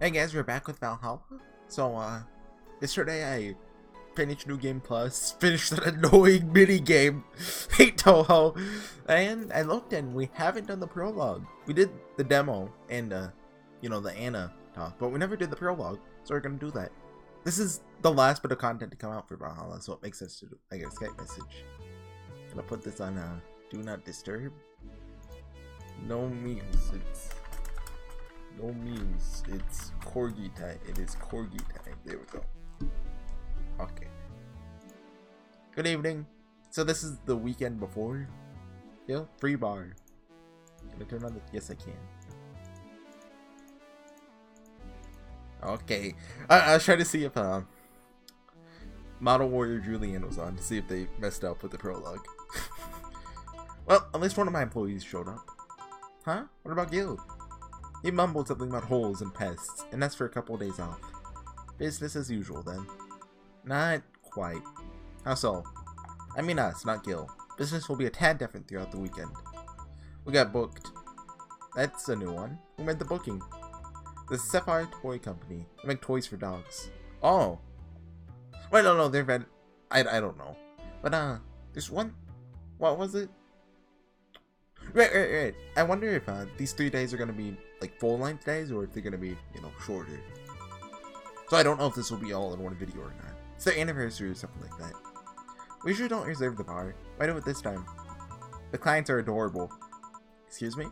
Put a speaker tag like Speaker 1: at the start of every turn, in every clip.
Speaker 1: Hey guys, we're back with Valhalla. So, yesterday I finished New Game Plus, finished that annoying mini game, hate Toho, and I looked and we haven't done the prologue. We did the demo and, you know, the Anna talk, but we never did the prologue, so we're gonna do that. This is the last bit of content to come out for Valhalla, so it makes sense to do. I get a Skype message. Gonna put this on, Do Not Disturb. No memes, no memes, it's corgi time. It is corgi time. There we go. Okay. Good evening. So this is the weekend before. Yeah, free bar. Can I turn on the... Yes, I can. Okay. I was trying to see if Model Warrior Julian was on to see if they messed up with the prologue. Well, at least one of my employees showed up. Huh? What about Guild? He mumbled something about holes and pests, and that's for a couple of days off. Business as usual, then. Not quite. How so? I mean us, not Gil. Business will be a tad different throughout the weekend. We got booked. That's a new one. Who made the booking? The Sapphire Toy Company. They make toys for dogs. Oh. Wait, no, they're I don't know. But, there's one... What was it? Right. I wonder if, these 3 days are gonna be, like, full-length days, or if they're gonna be, you know, shorter. So I don't know if this will be all in one video or not. It's their anniversary or something like that. We usually don't reserve the bar. Why do it this time? The clients are adorable. Excuse me?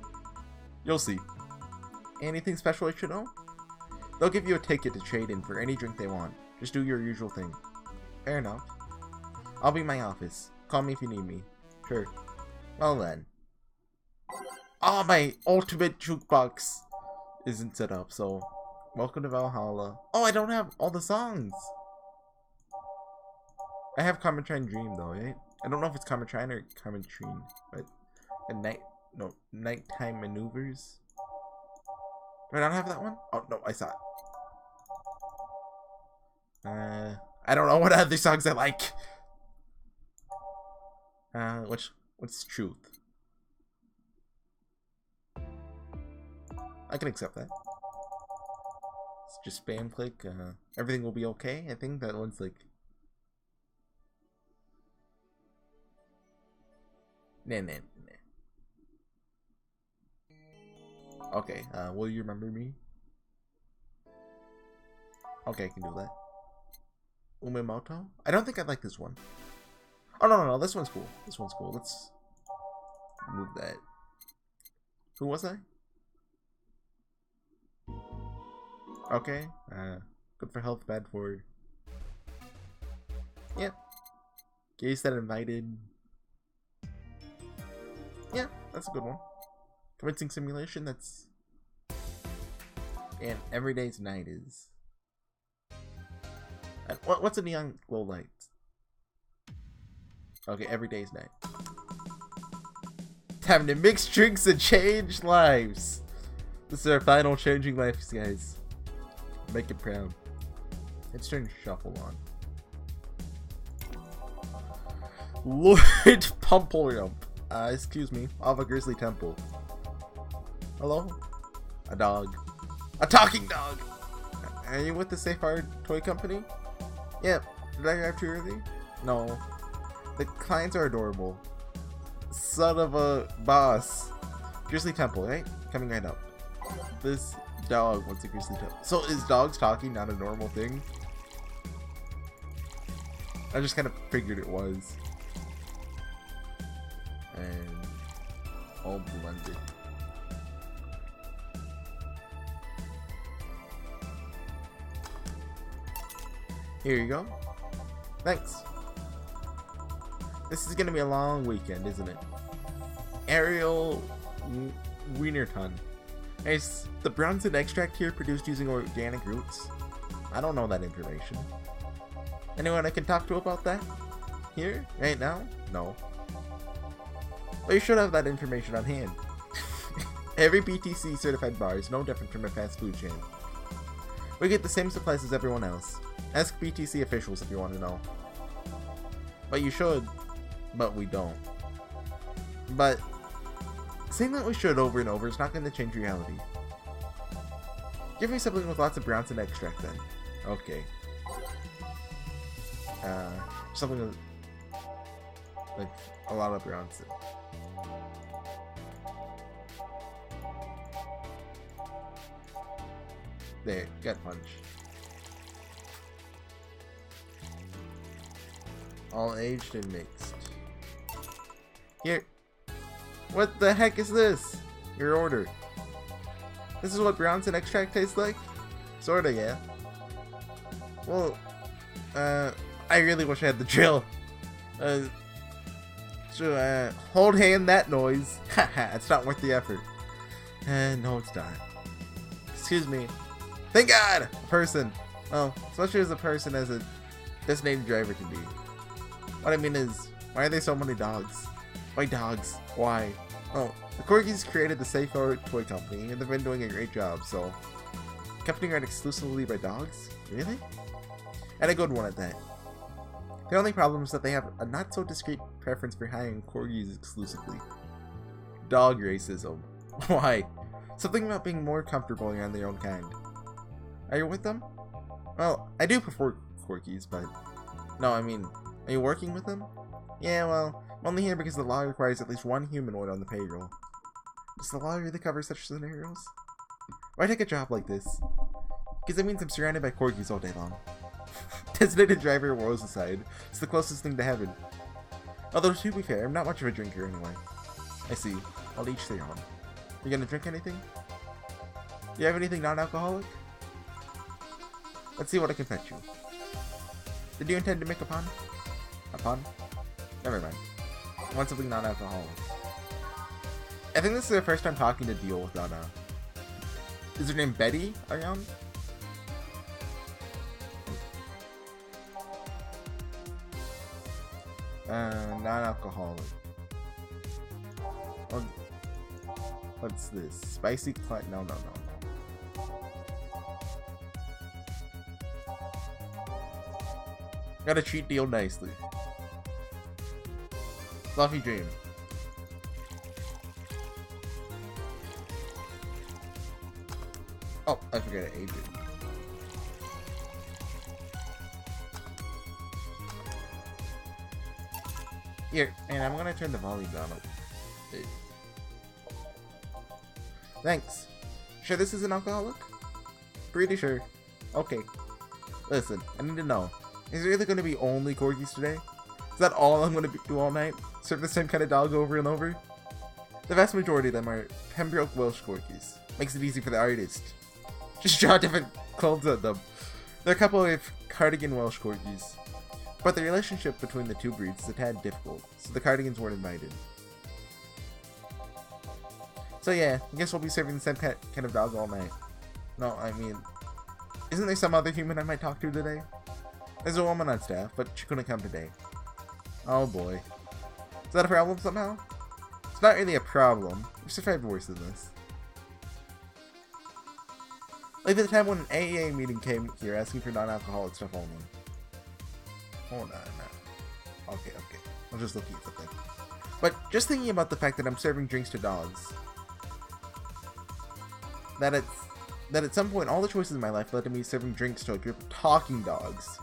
Speaker 1: You'll see. Anything special I should know? They'll give you a ticket to trade in for any drink they want. Just do your usual thing. Fair enough. I'll be in my office. Call me if you need me. Sure. Well then. Oh, my ultimate jukebox isn't set up, so welcome to Valhalla. Oh, I don't have all the songs. I have Carmentrine Dream though, right? I don't know if it's Carmentrine or Carmentrine, but Nighttime Maneuvers. Do I not have that one? Oh no, I saw it. I don't know what other songs I like. What's Truth? I can accept that. It's just spam click. Everything will be okay. I think that one's like... Nah. Okay, will you remember me? Okay, I can do that. Umemoto? I don't think I like this one. Oh, no, this one's cool. This one's cool. Let's move that. Who was I? Okay, good for health, bad for... Yep. Case that invited... Yeah, that's a good one. Convincing simulation, that's... And every day's night is... What's a neon glow light? Okay, every day's night. Time to mix drinks and change lives! This is our final changing lives, guys. Make it proud. Let's turn shuffle on. Lord Pumpleump. Excuse me. Off a Grizzly Temple. Hello? A dog. A talking dog! Are you with the Sapphire Toy Company? Yep. Did I arrive too early? No. The clients are adorable. Son of a boss. Grizzly Temple, right? Coming right up. This dog wants a Grizzly Temple. So is dogs talking not a normal thing? I just kind of figured it was. And all blended. Here you go. Thanks. This is gonna be a long weekend, isn't it? Ariel Wienerton. Is the Bronson extract here produced using organic roots? I don't know that information. Anyone I can talk to about that? Here? Right now? No. But you should have that information on hand. Every BTC certified bar is no different from a fast food chain. We get the same supplies as everyone else. Ask BTC officials if you want to know. But you should. But we don't. But saying that we should over and over is not going to change reality. Give me something with lots of Bronson extract then. Okay. Something with like a lot of Bronson. There, gut punch. All aged and mixed. Here. What the heck is this? Your order. This is what Bronson extract tastes like? Sorta, yeah. Well, I really wish I had the drill. Hold hand that noise. Haha, it's not worth the effort. No, it's not. Excuse me. Thank God! A person. Oh, especially as a person as a designated driver can be. What I mean is, why are there so many dogs? Why dogs? Why? Oh, the Corgis created the Safe Art toy company, and they've been doing a great job, so... Company run exclusively by dogs? Really? And a good one at that. The only problem is that they have a not-so-discreet preference for hiring Corgis exclusively. Dog racism. Why? Something about being more comfortable around their own kind. Are you with them? Well, I do prefer Corgis, but... No, I mean, are you working with them? Yeah, well, I'm only here because the law requires at least one humanoid on the payroll. Does the law really cover such scenarios? Why take a job like this? Because it means I'm surrounded by Corgis all day long. Designated driver woes aside, it's the closest thing to heaven. Although, to be fair, I'm not much of a drinker anyway. I see. I'll each their own. You gonna drink anything? Do you have anything non-alcoholic? Let's see what I can fetch you. Did you intend to make a pun? A pun? Never mind. I want something non-alcoholic. I think this is their first time talking to deal without Is her name Betty around? Non-alcoholic. What's this? Spicy climb? No. Gotta treat deal nicely. Fluffy dream. Oh, I forgot to age it. Here, and I'm gonna turn the volume down a bit. Thanks. Sure this is an alcoholic? Pretty sure. Okay. Listen, I need to know. Is there really gonna be only Corgis today? Is that all I'm gonna do all night? Serve the same kind of dog over and over? The vast majority of them are Pembroke Welsh Corgis. Makes it easy for the artist. Just draw different clothes on them. There are a couple of Cardigan Welsh Corgis. But the relationship between the two breeds is a tad difficult, so the Cardigans weren't invited. So yeah, I guess we'll be serving the same kind of dog all night. No, I mean, isn't there some other human I might talk to today? There's a woman on staff, but she couldn't come today. Oh boy. Is that a problem somehow? It's not really a problem. We've survived worse than this. Like the time when an AEA meeting came here asking for non-alcoholic stuff only. Hold on now. Okay. I'm just looking at something. But just thinking about the fact that I'm serving drinks to dogs. That at some point all the choices in my life led to me serving drinks to a group of talking dogs.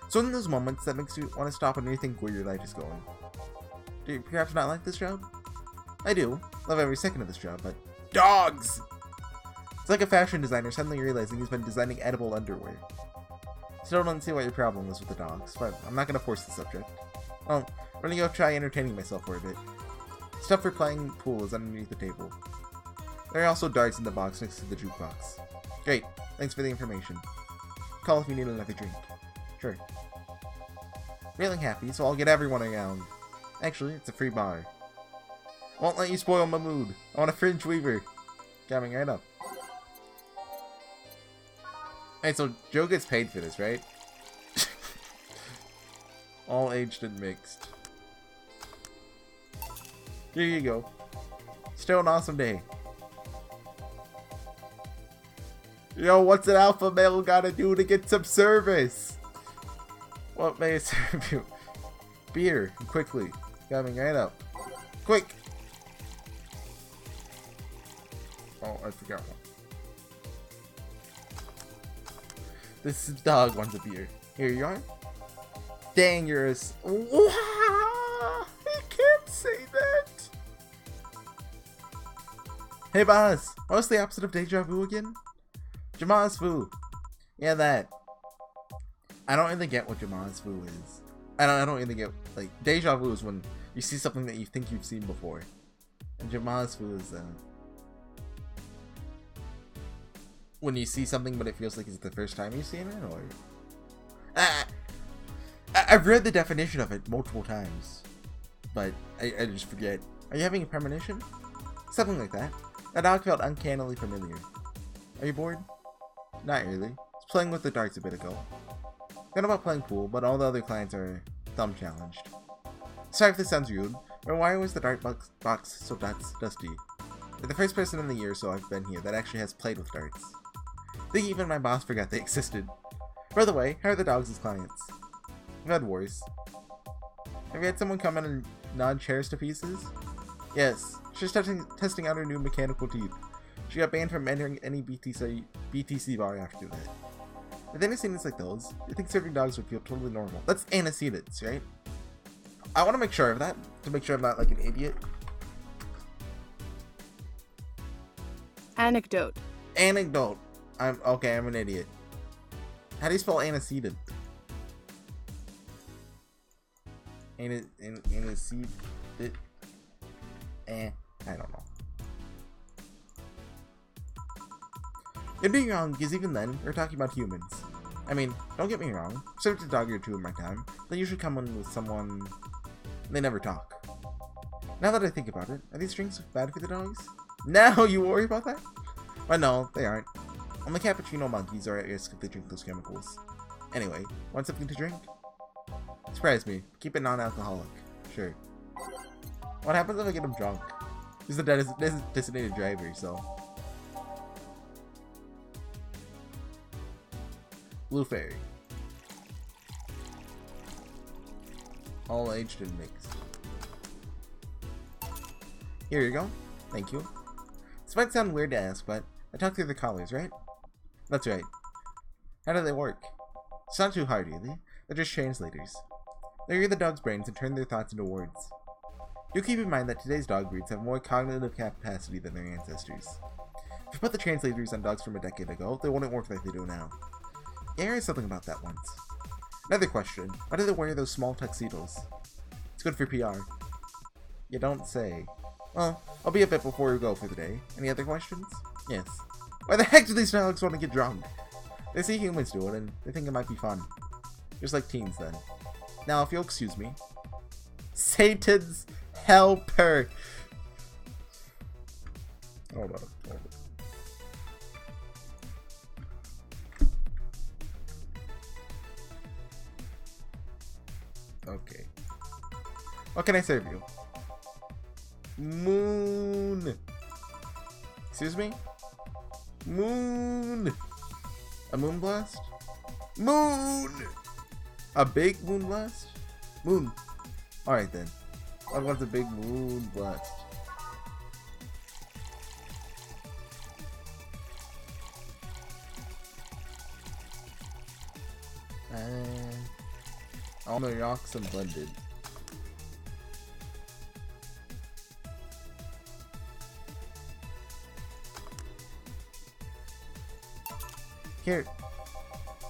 Speaker 1: So in those moments, that makes you want to stop and rethink where your life is going. Do you perhaps not like this job? I do. Love every second of this job, but... Dogs! It's like a fashion designer suddenly realizing he's been designing edible underwear. Still don't see what your problem is with the dogs, but I'm not going to force the subject. Well, I'm going to go try entertaining myself for a bit. Stuff for playing pool is underneath the table. There are also darts in the box next to the jukebox. Great, thanks for the information. Call if you need another drink. Sure. Feeling happy, so I'll get everyone around. Actually, it's a free bar. Won't let you spoil my mood. I want a fringe weaver. Coming right up. Hey, so Joe gets paid for this, right? All aged and mixed. Here you go. Still an awesome day. Yo, what's an alpha male gotta do to get some service? What may I serve you? Beer, quickly. Coming right up. Quick! Oh, I forgot one. This dog wants a beer. Here you are. Dang, you're a... Wow! You can't say that! Hey, boss! What's the opposite of deja vu again? Jamas vu. Yeah, that. I don't really get what Jamas vu is. I don't really get... Like, deja vu is when you see something that you think you've seen before. And Jamas vu is, when you see something but it feels like it's the first time you've seen it, or... I've read the definition of it multiple times, but I just forget. Are you having a premonition? Something like that. That dog felt uncannily familiar. Are you bored? Not really. I was playing with the darts a bit ago. Thought about playing pool, but all the other clients are thumb challenged. Sorry if this sounds rude, but why was the dart box so dusty? You're the first person in the year or so I've been here that actually has played with darts. I think even my boss forgot they existed. By the way, how are the dogs as clients? I've had worse. Have you had someone come in and nod chairs to pieces? Yes, she's testing out her new mechanical teeth. She got banned from entering any BTC bar after that. With antecedents like those, you think serving dogs would feel totally normal. That's antecedents, right? I want to make sure of that, to make sure I'm not like an idiot.
Speaker 2: Anecdote.
Speaker 1: Anecdote. I'm an idiot. How do you spell antecedent? Antecedent. I don't know. You're being wrong, because even then, we're talking about humans. I mean, don't get me wrong, I've served a dog or two in my time. They usually come in with someone... They never talk. Now that I think about it, are these drinks bad for the dogs? Now you worry about that? Well, no, they aren't. Only cappuccino monkeys are at risk if they drink those chemicals. Anyway, want something to drink? Surprise me. Keep it non-alcoholic. Sure. What happens if I get him drunk? He's a designated driver, so... Blue Fairy. All aged and mixed. Here you go. Thank you. This might sound weird to ask, but I talked through the collars, right? That's right. How do they work? It's not too hard, really. They're just translators. They read the dog's brains and turn their thoughts into words. Do keep in mind that today's dog breeds have more cognitive capacity than their ancestors. If you put the translators on dogs from a decade ago, they wouldn't work like they do now. Yeah, I heard something about that once. Another question. Why do they wear those small tuxedos? It's good for PR. You don't say. Well, I'll be a bit before we go for the day. Any other questions? Yes. Why the heck do these dogs want to get drunk? They see humans do it, and they think it might be fun. Just like teens, then. Now, if you'll excuse me. Satan's helper! Hold on. Okay. What can I serve you? Moon! Excuse me? Moon! A moon blast? Moon! A big moon blast? Moon. Alright then. I want a big moon blast. All the rocks and blended. Here.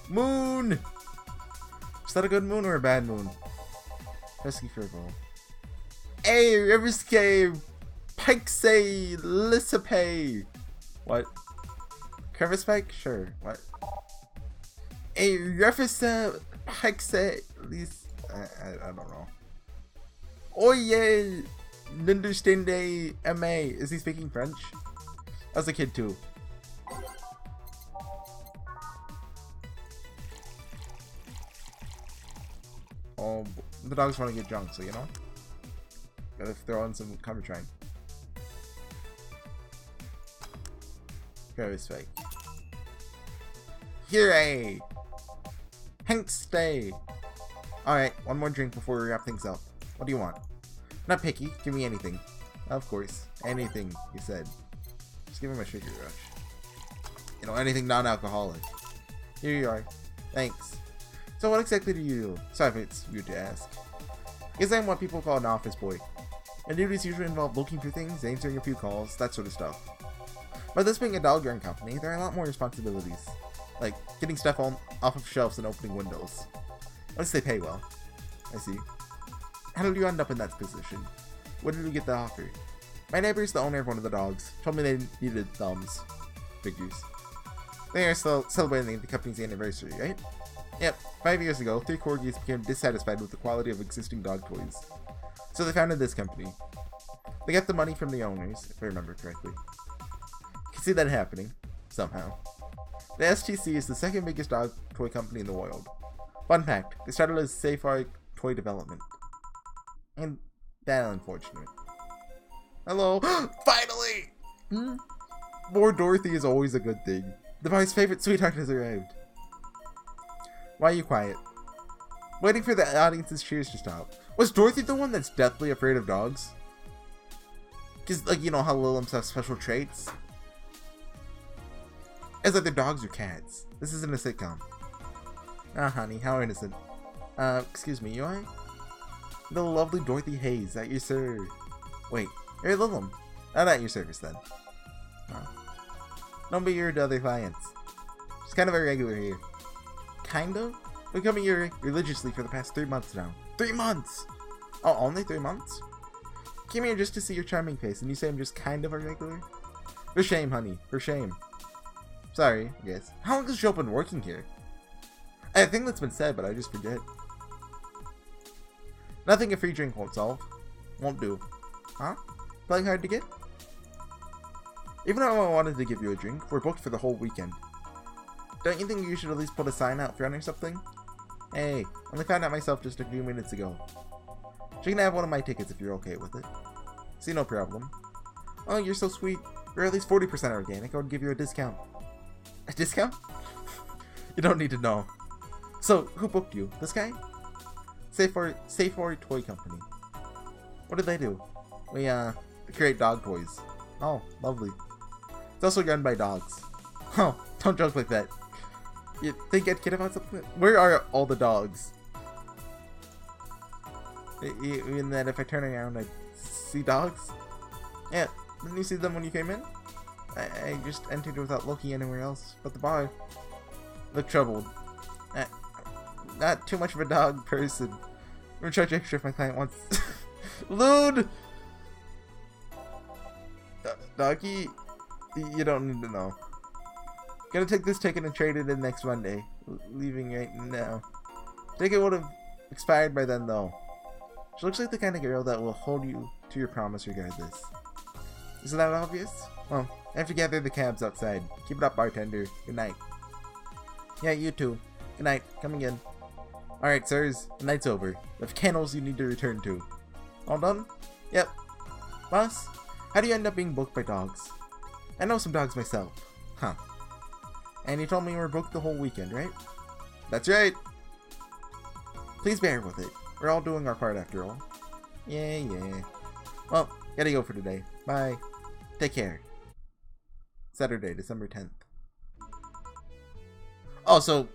Speaker 1: Moon! Is that a good moon or a bad moon? Pesky Furball. Hey, Riverscape! Pikesay! Lissape! What? Crevice Pike? Sure. What? Hey, Riverscape! Pikesay! I don't know. Oh yeah! Understande MA. Is he speaking French? I was a kid too. Oh, the dogs want to get drunk, so you know. Gotta throw in some cover train. Very fake. Here, Hank stay. Alright, one more drink before we wrap things up. What do you want? Not picky, give me anything. Of course, anything, you said. Just give him a sugar rush. You know, anything non-alcoholic. Here you are. Thanks. So what exactly do you do? Sorry if it's weird to ask. Guess I'm what people call an office boy. My duties usually involve looking for things, answering a few calls, that sort of stuff. But this being a dog-run company, there are a lot more responsibilities. Like getting stuff off of shelves and opening windows. At least they pay well. I see. How did you end up in that position? When did you get the offer? My neighbor is the owner of one of the dogs. Told me they needed thumbs. Figures. They are still celebrating the company's anniversary, right? Yep. 5 years ago, 3 corgis became dissatisfied with the quality of existing dog toys. So they founded this company. They got the money from the owners, if I remember correctly. You can see that happening. Somehow. The STC is the second biggest dog toy company in the world. Fun fact, they started as Safari Toy Development. And that unfortunate. Hello! Finally! More Dorothy is always a good thing. The boy's favorite sweetheart has arrived. Why are you quiet? Waiting for the audience's cheers to stop. Was Dorothy the one that's deathly afraid of dogs? Because, like, you know how Liliums have special traits? As like they're dogs or cats. This isn't a sitcom. Ah, honey, how innocent. Excuse me, you alright? The lovely Dorothy Hayes, at your service. Wait, you're Lilium. Not at your service then. Don't be rude to other clients. She's kind of a regular here. Kind of? We're coming here religiously for the past 3 months now. 3 months! Oh, only 3 months? Came here just to see your charming face, and you say I'm just kind of a regular? For shame, honey. For shame. Sorry, I guess. How long has Jill been working here? I think that's been said, but I just forget. Nothing a free drink won't solve. Won't do. Huh? Playing hard to get? Even though I wanted to give you a drink, we're booked for the whole weekend. Don't you think you should at least put a sign out front or something? Hey, only found out myself just a few minutes ago. You can have one of my tickets if you're okay with it. See, no problem. Oh, you're so sweet. You're at least 40% organic. I would give you a discount. A discount? You don't need to know. So, who booked you? This guy? Safari Toy Company. What did they do? We create dog toys. Oh, lovely. It's also run by dogs. Oh, don't joke like that. You think I'd kid about something? Where are all the dogs? In that if I turn around, I see dogs? Yeah, didn't you see them when you came in? I just entered without looking anywhere else but the bar. Look troubled. Not too much of a dog person. I'm gonna charge extra if my client wants. Lewd! Doggy, you don't need to know. Gonna take this ticket and trade it in next Monday. Leaving right now. Ticket would have expired by then though. She looks like the kind of girl that will hold you to your promise regardless. Isn't that obvious? Well, I have to gather the cabs outside. Keep it up, bartender. Good night. Yeah, you too. Good night. Coming in. Alright, sirs. The night's over. You have kennels you need to return to. All done? Yep. Boss, how do you end up being booked by dogs? I know some dogs myself. Huh. And you told me you were booked the whole weekend, right? That's right. Please bear with it. We're all doing our part after all. Yeah. Well, gotta go for today. Bye. Take care. Saturday, December 10th. Oh, so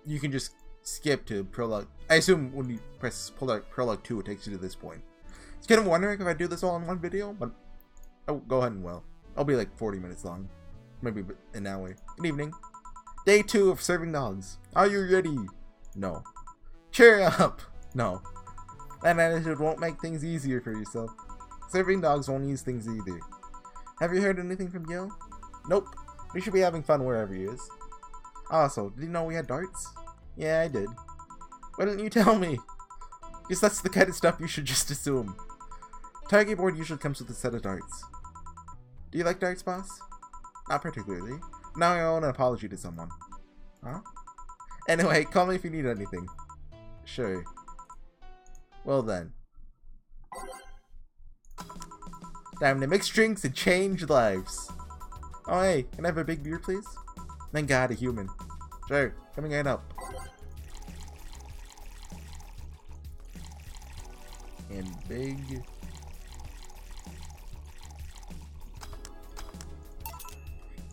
Speaker 1: you can just skip to Prologue. I assume when you press Prologue 2, it takes you to this point. I was kind of wondering if I do this all in one video, but oh, go ahead and well. I'll be like 40 minutes long. Maybe an hour. Good evening. Day 2 of serving dogs. Are you ready? No. Cheer up! No. That attitude won't make things easier for yourself. Serving dogs won't ease things either. Have you heard anything from Gil? Nope. We should be having fun wherever he is. Also, did you know we had darts? Yeah, I did. Why didn't you tell me? Guess that's the kind of stuff you should just assume. Target board usually comes with a set of darts. Do you like darts, boss? Not particularly. Now I owe an apology to someone. Huh? Anyway, call me if you need anything. Sure. Well then. Time to mix drinks and change lives. Oh hey, can I have a big beer please? Thank God, a human. Sure, coming right up. And big.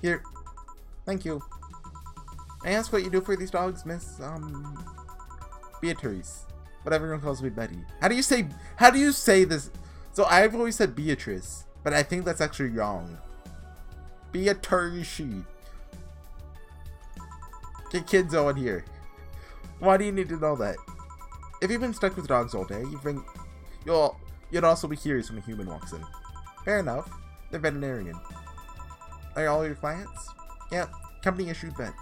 Speaker 1: Here. Thank you. I ask what you do for these dogs, Miss, Beatrice. But everyone calls me Betty. How do you say this? So I've always said Beatrice, but I think that's actually wrong. Beatrice. Get kids on here. Why do you need to know that? If you've been stuck with dogs all day, you'd also be curious when a human walks in. Fair enough. They're veterinarian. Are all your clients? Yeah, company issued vet.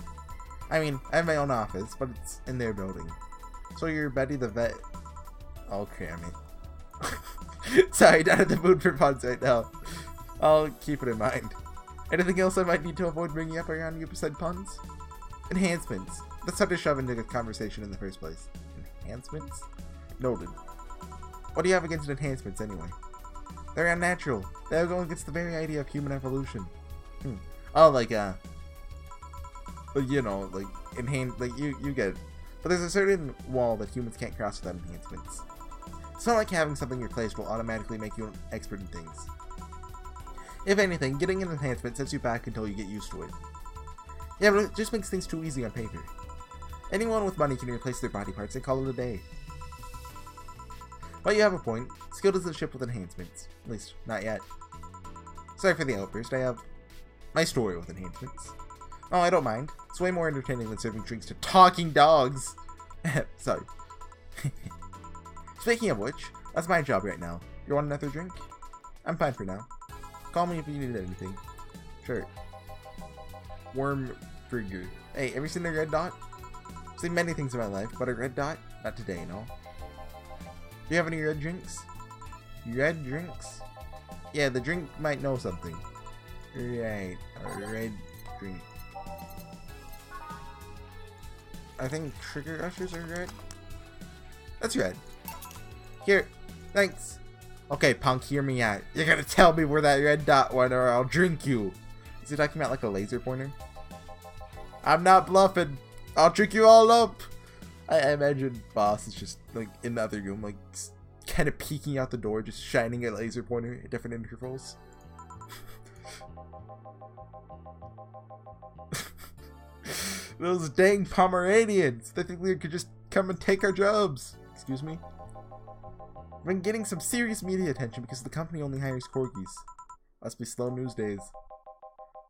Speaker 1: I mean, I have my own office, but it's in their building. So you're Betty the vet. Oh, crammy. Sorry, not in the mood for puns right now. I'll keep it in mind. Anything else I might need to avoid bringing up around you besides puns? Enhancements. That's how to shove into a conversation in the first place. Enhancements? Noted. What do you have against enhancements anyway? They're unnatural. They're going against the very idea of human evolution. Oh, like, you know, like, you get it. But there's a certain wall that humans can't cross without enhancements. It's not like having something replaced will automatically make you an expert in things. If anything, getting an enhancement sets you back until you get used to it. Yeah, but it just makes things too easy on paper. Anyone with money can replace their body parts and call it a day. But you have a point. Skill doesn't ship with enhancements. At least, not yet. Sorry for the outburst, I have my story with enhancements. Oh, I don't mind. It's way more entertaining than serving drinks to talking dogs. Sorry. Speaking of which, that's my job right now. You want another drink? I'm fine for now. Call me if you need anything. Sure. Worm Trigger. Hey, ever seen a red dot? I've seen many things in my life, but a red dot? Not today, no. Do you have any red drinks? Red drinks? Yeah, the drink might know something. Right, a red drink. I think Trigger Ushers are red. That's red. Here, thanks. Okay, punk, hear me out. You're gonna tell me where that red dot went or I'll drink you. Is he talking about like a laser pointer? I'm not bluffing. I'll trick you all up. I imagine Boss is just like in the other room, like kind of peeking out the door, just shining a laser pointer at different intervals. Those dang Pomeranians! They think they could just come and take our jobs. Excuse me? I've been getting some serious media attention because the company only hires corgis. Must be slow news days.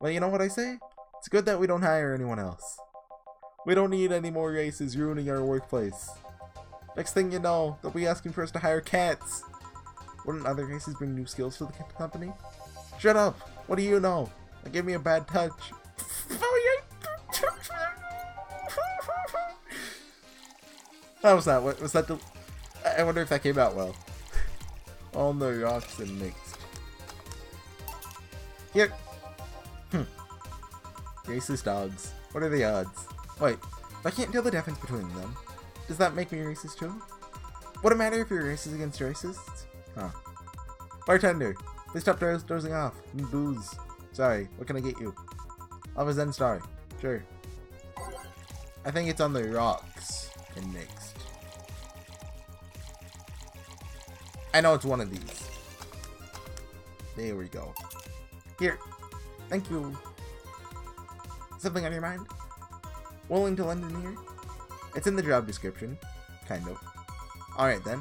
Speaker 1: Well, you know what I say? It's good that we don't hire anyone else. We don't need any more races ruining our workplace. Next thing you know, they'll be asking for us to hire cats. Wouldn't other races bring new skills to the company? Shut up! What do you know? That gave me a bad touch. How was that? What was that? I wonder if that came out well. On the rocks and mixed. Here. Racist dogs. What are the odds? Wait, if I can't tell the difference between them, does that make me racist too? Would it matter if you're racist against racists? Huh. Bartender, please stop dozing off. Booze. Sorry, what can I get you? I'll have a Zen Star. Sure. I think it's on the rocks and mixed. I know it's one of these. There we go. Here. Thank you. Something on your mind? Willing to lend an ear? It's in the job description. Kind of. Alright then.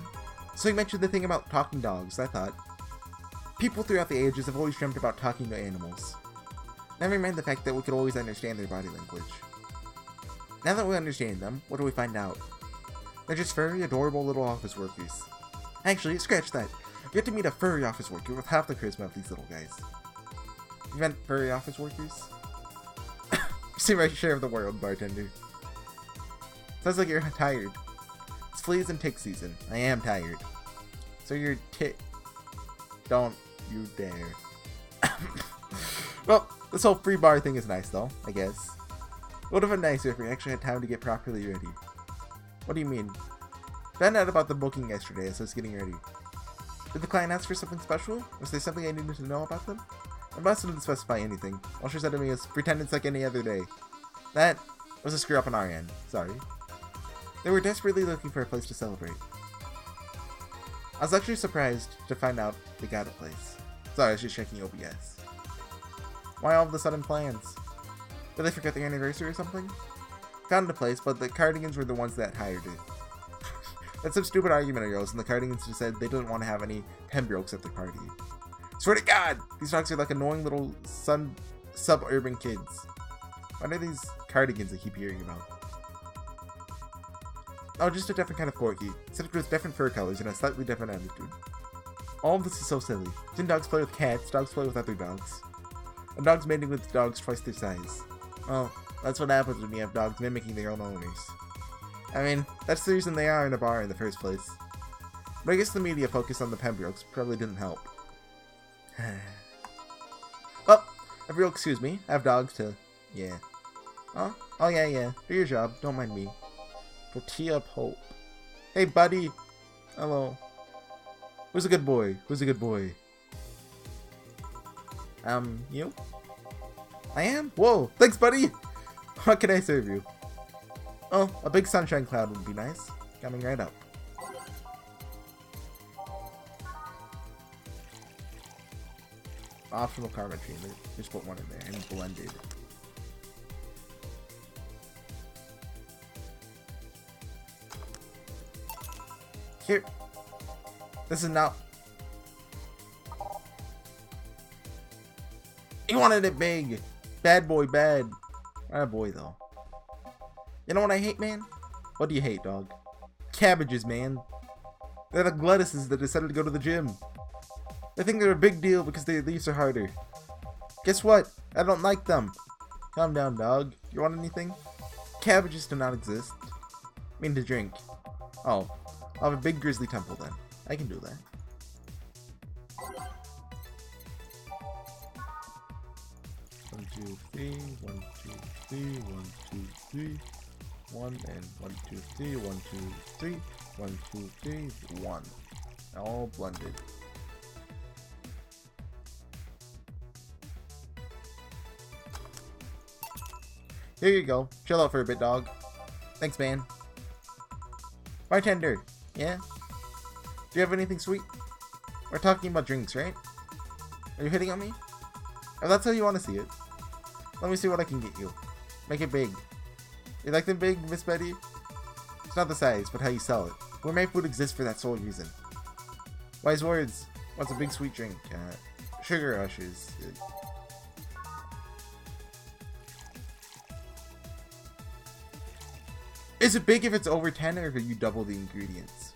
Speaker 1: So you mentioned the thing about talking dogs, I thought. People throughout the ages have always dreamt about talking to animals. Never mind the fact that we could always understand their body language. Now that we understand them, what do we find out? They're just furry, adorable little office workers. Actually, scratch that. You get to meet a furry office worker with half the charisma of these little guys. You meant furry office workers? See my share of the world, bartender. Sounds like you're tired. It's fleas and tick season. I am tired. So you're Don't you dare. Well, this whole free bar thing is nice though, I guess. It would have been nicer if we actually had time to get properly ready. What do you mean? Found out about the booking yesterday as I was getting ready. Did the client ask for something special? Was there something I needed to know about them? My boss didn't specify anything. All she said to me was, pretend it's like any other day. That was a screw up on our end. Sorry. They were desperately looking for a place to celebrate. I was actually surprised to find out they got a place. Sorry, I was just checking OBS. Why all of the sudden plans? Did they forget their anniversary or something? found a place, but the Cardigans were the ones that hired it. That's some stupid argument arose, and the Cardigans just said they didn't want to have any Pembrokes at their party. Swear to God, these dogs are like annoying little suburban kids. What are these Cardigans I keep hearing about? Oh, just a different kind of corgi, except with different fur colors and a slightly different attitude. All of this is so silly. Didn't dogs play with cats? Dogs play with other dogs. And dogs mating with dogs twice their size. Oh, that's what happens when you have dogs mimicking their own owners. I mean, that's the reason they are in a bar in the first place. But I guess the media focus on the Pembrokes probably didn't help. Oh, if you'll excuse me, I have dogs too. Yeah. Oh yeah. Do your job. Don't mind me. Tortilla Pope. Hey, buddy. Hello. Who's a good boy? Who's a good boy? You? I am? Whoa, thanks, buddy! What can I serve you? Oh, a big sunshine cloud would be nice. Coming right up. Optional carbon treatment. Just put one in there and blended. Here. This is not... You wanted it big. Bad boy, bad. Not a boy, though. You know what I hate, man? What do you hate, dog? Cabbages, man. They're the gluttuses that decided to go to the gym. They think they're a big deal because their leaves are harder. Guess what? I don't like them. Calm down, dog. You want anything? Cabbages do not exist. I mean to drink. Oh. I'll have a big grizzly temple then. I can do that. One, two, three, 1, 2, 3, 1, 2, 3, 1, and 1, 2, 3, 1, 2, 3, 1, 2, 3, 1. All blended. Here you go. Chill out for a bit, dog. Thanks, man. Bartender. Yeah? Do you have anything sweet? We're talking about drinks, right? Are you hitting on me? If that's how you want to see it. Let me see what I can get you. Make it big. You like them big, Miss Betty? It's not the size, but how you sell it. Gourmet food exists for that sole reason. Wise words. What's a big sweet drink? Sugar rushes. Is it big if it's over 10 or if you double the ingredients?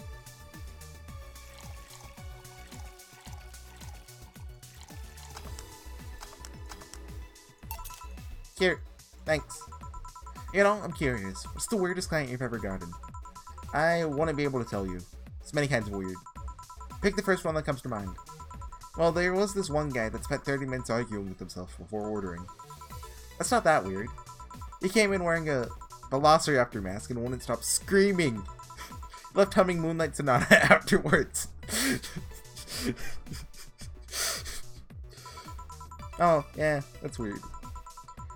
Speaker 1: Here. Thanks. You know, I'm curious. What's the weirdest client you've ever gotten? I want to be able to tell you. It's many kinds of weird. Pick the first one that comes to mind. Well, there was this one guy that spent 30 minutes arguing with himself before ordering. That's not that weird. He came in wearing a Velociraptor mask and wouldn't stop screaming. Left humming Moonlight Sonata afterwards. Oh, yeah, that's weird.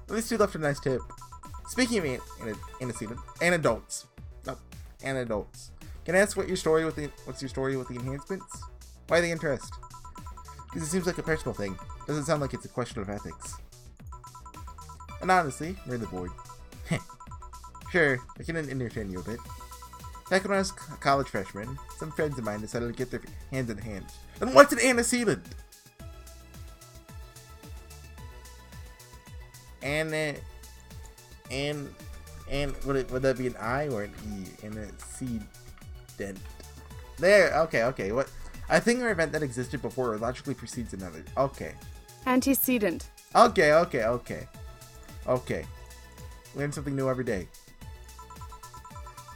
Speaker 1: At least he left a nice tip. Speaking of anecdotes. No, anecdotes. Can I ask what's your story with the enhancements? Why the interest? Because it seems like a personal thing. Doesn't sound like it's a question of ethics. And honestly, I'm really bored. Sure, I can entertain you a bit. Back when I was a college freshman, some friends of mine decided to get their hands in hand. And what's an antecedent? And would that be an I or an E? Antecedent. There. Okay. What? A thing or event that existed before or logically precedes another. Okay.
Speaker 2: Antecedent.
Speaker 1: Okay. Learn something new every day.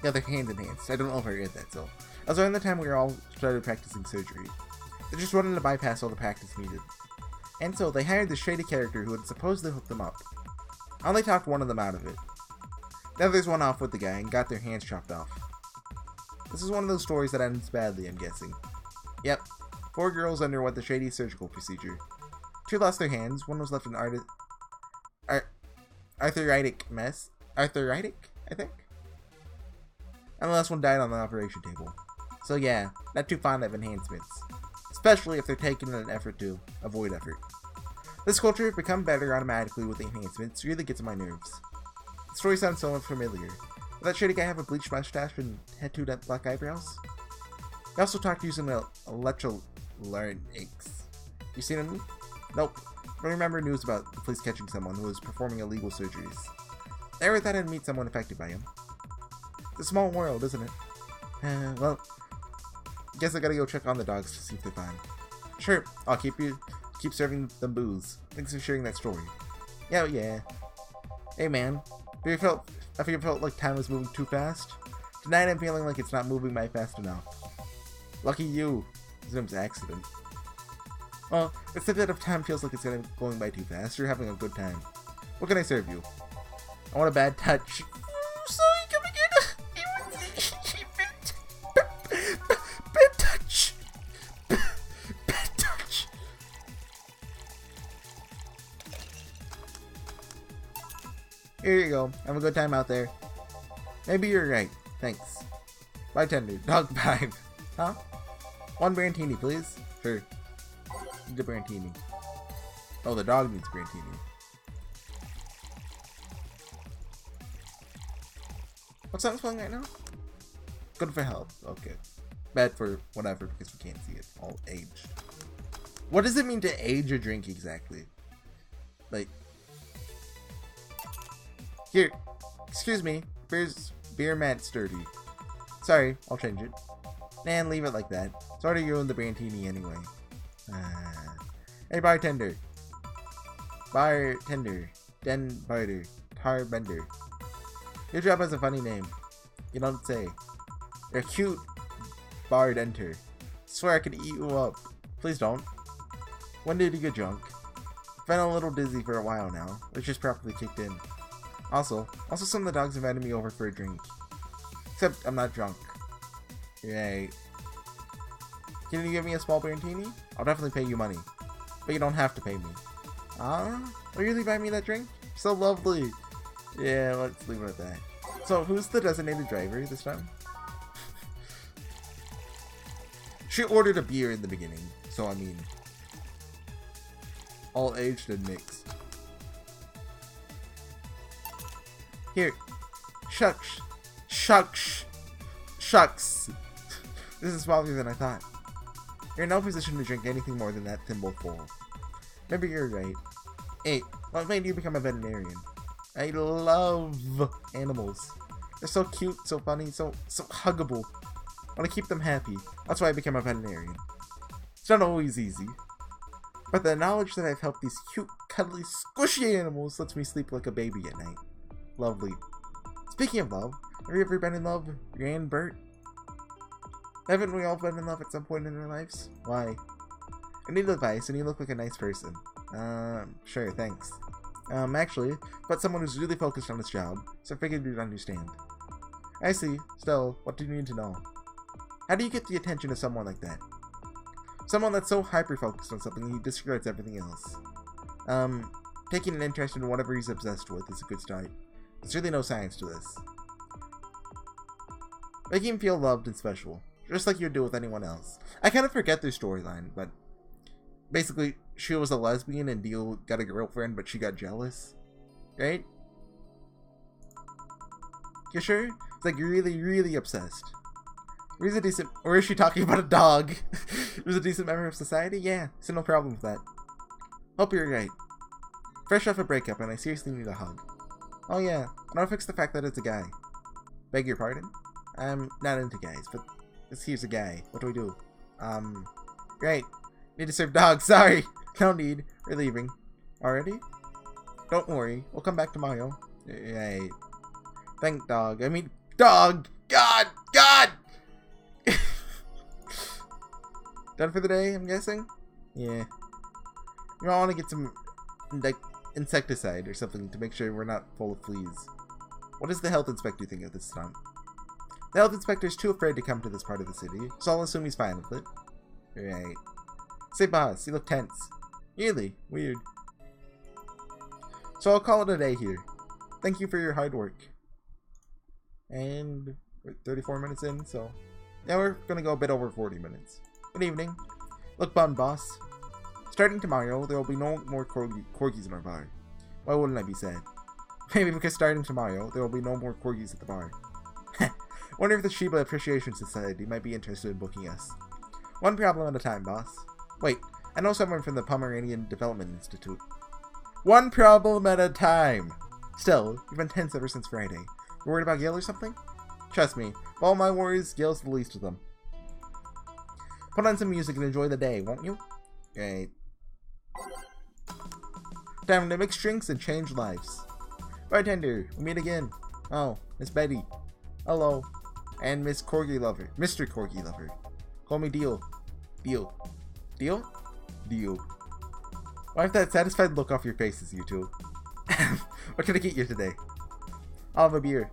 Speaker 1: Yeah, they're hand enhanced. I don't know if I read that, so. I was around the time we were all started practicing surgery. They just wanted to bypass all the practice needed. And so they hired this shady character who had supposedly hooked them up. I only talked one of them out of it. The others went off with the guy and got their hands chopped off. This is one of those stories that ends badly, I'm guessing. Yep. 4 girls underwent the shady surgical procedure. 2 lost their hands, 1 was left an arthritic mess. Arthritic, I think? And the last one died on the operation table. So yeah, not too fond of enhancements. Especially if they're taken in an effort to avoid effort. This culture become better automatically with the enhancements really gets on my nerves. The story sounds so familiar. Does that shady guy have a bleached mustache and tattooed black eyebrows? He also talked using electrolytics. You seen him? Nope. I remember news about the police catching someone who was performing illegal surgeries. I never thought I'd meet someone affected by him. It's a small world, isn't it? Well, I guess I gotta go check on the dogs to see if they're fine. Sure, I'll keep serving them booze. Thanks for sharing that story. Yeah. Hey man, have you felt like time was moving too fast? Tonight I'm feeling like it's not moving by fast enough. Lucky you. His name's Accident. Well, it's a bit of time feels like it's going by too fast. You're having a good time. What can I serve you? I want a bad touch. Sorry, come again. Bad touch. Bad touch. Here you go. Have a good time out there. Maybe you're right. Thanks. Bye, Tender. Dog 5. Huh? 1 Brantini, please. Sure. Need a Brantini. Oh, the dog needs Brantini. What song's playing right now? Good for health. Okay. Bad for whatever because we can't see it. All aged. What does it mean to age a drink exactly? Like. Here. Excuse me. Beer mat's dirty. Sorry, I'll change it. And leave it like that. Sorry to ruin the Brantini anyway. Hey bartender. Den barter. Tar bender. Your job has a funny name. You don't say. You're cute. Bard enter. Swear I could eat you up. Please don't. When did you get drunk? Been a little dizzy for a while now, which just properly kicked in. Also some of the dogs invited me over for a drink. Except I'm not drunk. Yay. Can you give me a small Brantini? I'll definitely pay you money. But you don't have to pay me. Will you really buy me that drink? So lovely. Yeah, let's leave it at that. So, who's the designated driver this time? She ordered a beer in the beginning, so I mean... all aged and mixed. Here. Shucks. This is smaller than I thought. You're in no position to drink anything more than that thimble full. Maybe you're right. Hey, what made you become a veterinarian? I love animals. They're so cute, so funny, so huggable. I want to keep them happy. That's why I became a veterinarian. It's not always easy. But the knowledge that I've helped these cute, cuddly, squishy animals lets me sleep like a baby at night. Lovely. Speaking of love, have you ever been in love, Gran Bert? Haven't we all been in love at some point in our lives? Why? I need advice, and you look like a nice person. Sure, thanks. Actually, but someone who's really focused on his job, so I figured you'd understand. I see. Still, what do you need to know? How do you get the attention of someone like that? Someone that's so hyper-focused on something he disregards everything else. Taking an interest in whatever he's obsessed with is a good start. There's really no science to this. Making him feel loved and special. Just like you'd do with anyone else. I kind of forget their storyline, but... basically, she was a lesbian and Dio got a girlfriend, but she got jealous. Right? You sure? It's like you're really, really obsessed. He's a decent... or is she talking about a dog? He's a decent member of society? Yeah, so no problem with that. Hope you're right. Fresh off a breakup and I seriously need a hug. Oh yeah, and I'll fix the fact that it's a guy. Beg your pardon? I'm not into guys, but here's a guy. What do we do? Right. Need to serve dogs. Sorry. No need. We're leaving. Already? Don't worry. We'll come back tomorrow. Right. Thank dog. I mean, dog! God! Done for the day, I'm guessing? Yeah. You might want to get some, like, insecticide or something to make sure we're not full of fleas. What does the health inspector think of this stunt? The health inspector's too afraid to come to this part of the city, so I'll assume he's fine with it. Right. Say boss, you look tense. Really? Weird. So I'll call it a day here. Thank you for your hard work. And we're 34 minutes in, so... yeah, we're gonna go a bit over 40 minutes. Good evening. Look bummed, boss. Starting tomorrow, there will be no more corgis in our bar. Why wouldn't I be sad? Maybe because starting tomorrow, there will be no more corgis at the bar. Wonder if the Shiba Appreciation Society might be interested in booking us. One problem at a time, boss. Wait, I know someone from the Pomeranian Development Institute. One problem at a time! Still, you've been tense ever since Friday. You worried about Gil or something? Trust me, of all my worries, Gil's the least of them. Put on some music and enjoy the day, won't you? Great. Time to mix drinks and change lives. Bartender, we meet again. Oh, Miss Betty. Hello. And Miss Corgi Lover. Mr. Corgi Lover. Call me Deal. Deal. Deal? Deal. Wipe that satisfied look off your faces, you two. What can I get you today? I'll have a beer.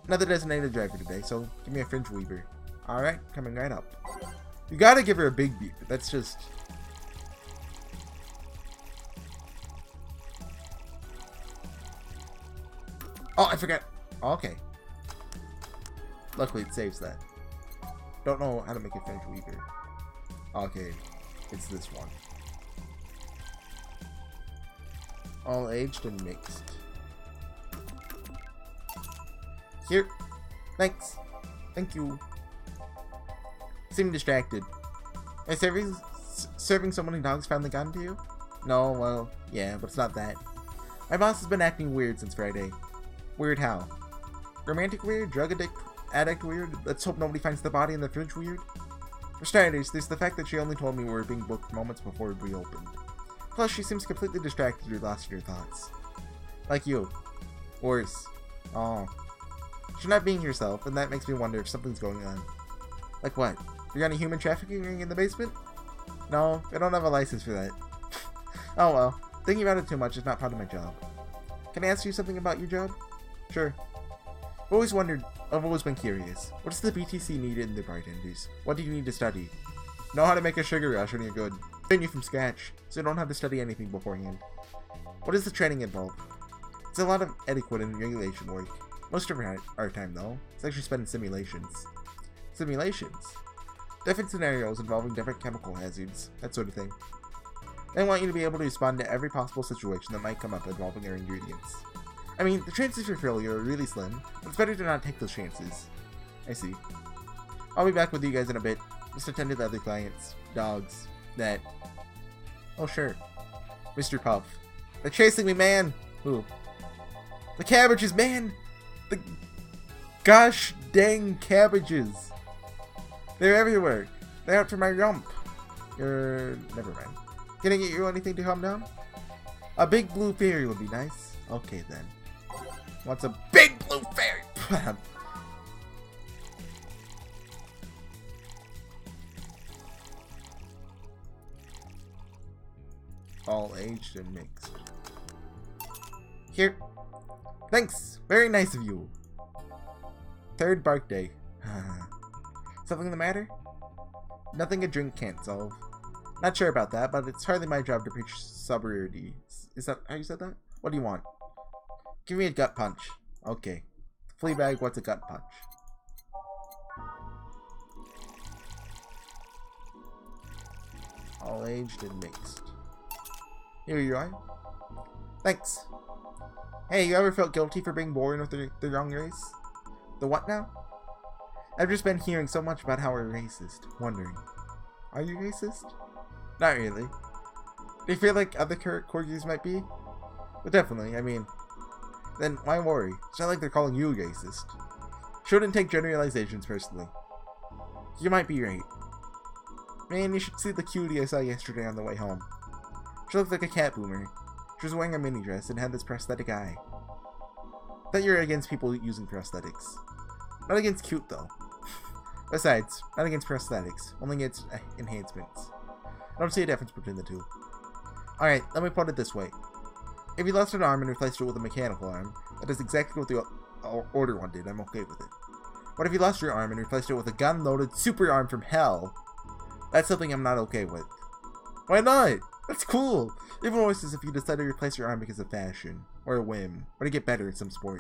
Speaker 1: Another designated driver today, so give me a fringe weaver. Alright, coming right up. You gotta give her a big beer. That's just... Oh, I forgot. Oh, okay. Luckily, it saves that. Don't know how to make a fringe weaver. Okay, it's this one. All aged and mixed. Here. Thanks. Thank you. Seem distracted. Has serving so many dogs finally gotten to you? No, well, yeah, but it's not that. My boss has been acting weird since Friday. Weird how? Romantic weird? Drug addict weird? Let's hope nobody finds the body in the fridge weird? For starters, there's the fact that she only told me we were being booked moments before we opened. Plus, she seems completely distracted or lost in her thoughts. Like you. Worse. Oh. She's not being herself, and that makes me wonder if something's going on. Like what? You got any human trafficking ring in the basement? No, I don't have a license for that. Oh well. Thinking about it too much is not part of my job. Can I ask you something about your job? Sure. I've always been curious. What does the BTC need in the bartenders? What do you need to study? Know how to make a sugar rush when you're good. Train you from scratch, so you don't have to study anything beforehand. What does the training involve? It's a lot of etiquette and regulation work. Most of our time, though, is actually spent in simulations. Simulations? Different scenarios involving different chemical hazards, that sort of thing. They want you to be able to respond to every possible situation that might come up involving our ingredients. I mean, the chances for failure are really slim, but it's better to not take those chances. I see. I'll be back with you guys in a bit. Just attend to the other clients. Dogs. That. Oh, sure. Mr. Puff. They're chasing me, man! Who? The cabbages, man! The gosh dang cabbages! They're everywhere. They're out for my rump. Never mind. Can I get you anything to calm down? A big blue fairy would be nice. Okay then. What's a big blue fairy? All aged and mixed. Here. Thanks. Very nice of you. Third bark day. Something the matter? Nothing a drink can't solve. Not sure about that, but it's hardly my job to preach sobriety. Is that how you said that? What do you want? Give me a gut punch. Okay. Fleabag, what's a gut punch? All aged and mixed. Here you are. Thanks. Hey, you ever felt guilty for being born with the wrong race? The what now? I've just been hearing so much about how we're racist. Wondering. Are you racist? Not really. Do you feel like other corgis might be? But definitely, I mean... Then why worry? It's not like they're calling you racist. Shouldn't take generalizations personally. You might be right. Man, you should see the cutie I saw yesterday on the way home. She looked like a cat boomer. She was wearing a mini dress and had this prosthetic eye. Thought you were against people using prosthetics. Not against cute though. Besides, not against prosthetics, only against enhancements. I don't see a difference between the two. Alright, let me put it this way. If you lost an arm and replaced it with a mechanical arm, that is exactly what the Order one did, I'm okay with it. But if you lost your arm and replaced it with a gun-loaded super arm from hell, that's something I'm not okay with. Why not? That's cool! Even worse is if you decide to replace your arm because of fashion, or a whim, or to get better at some sport.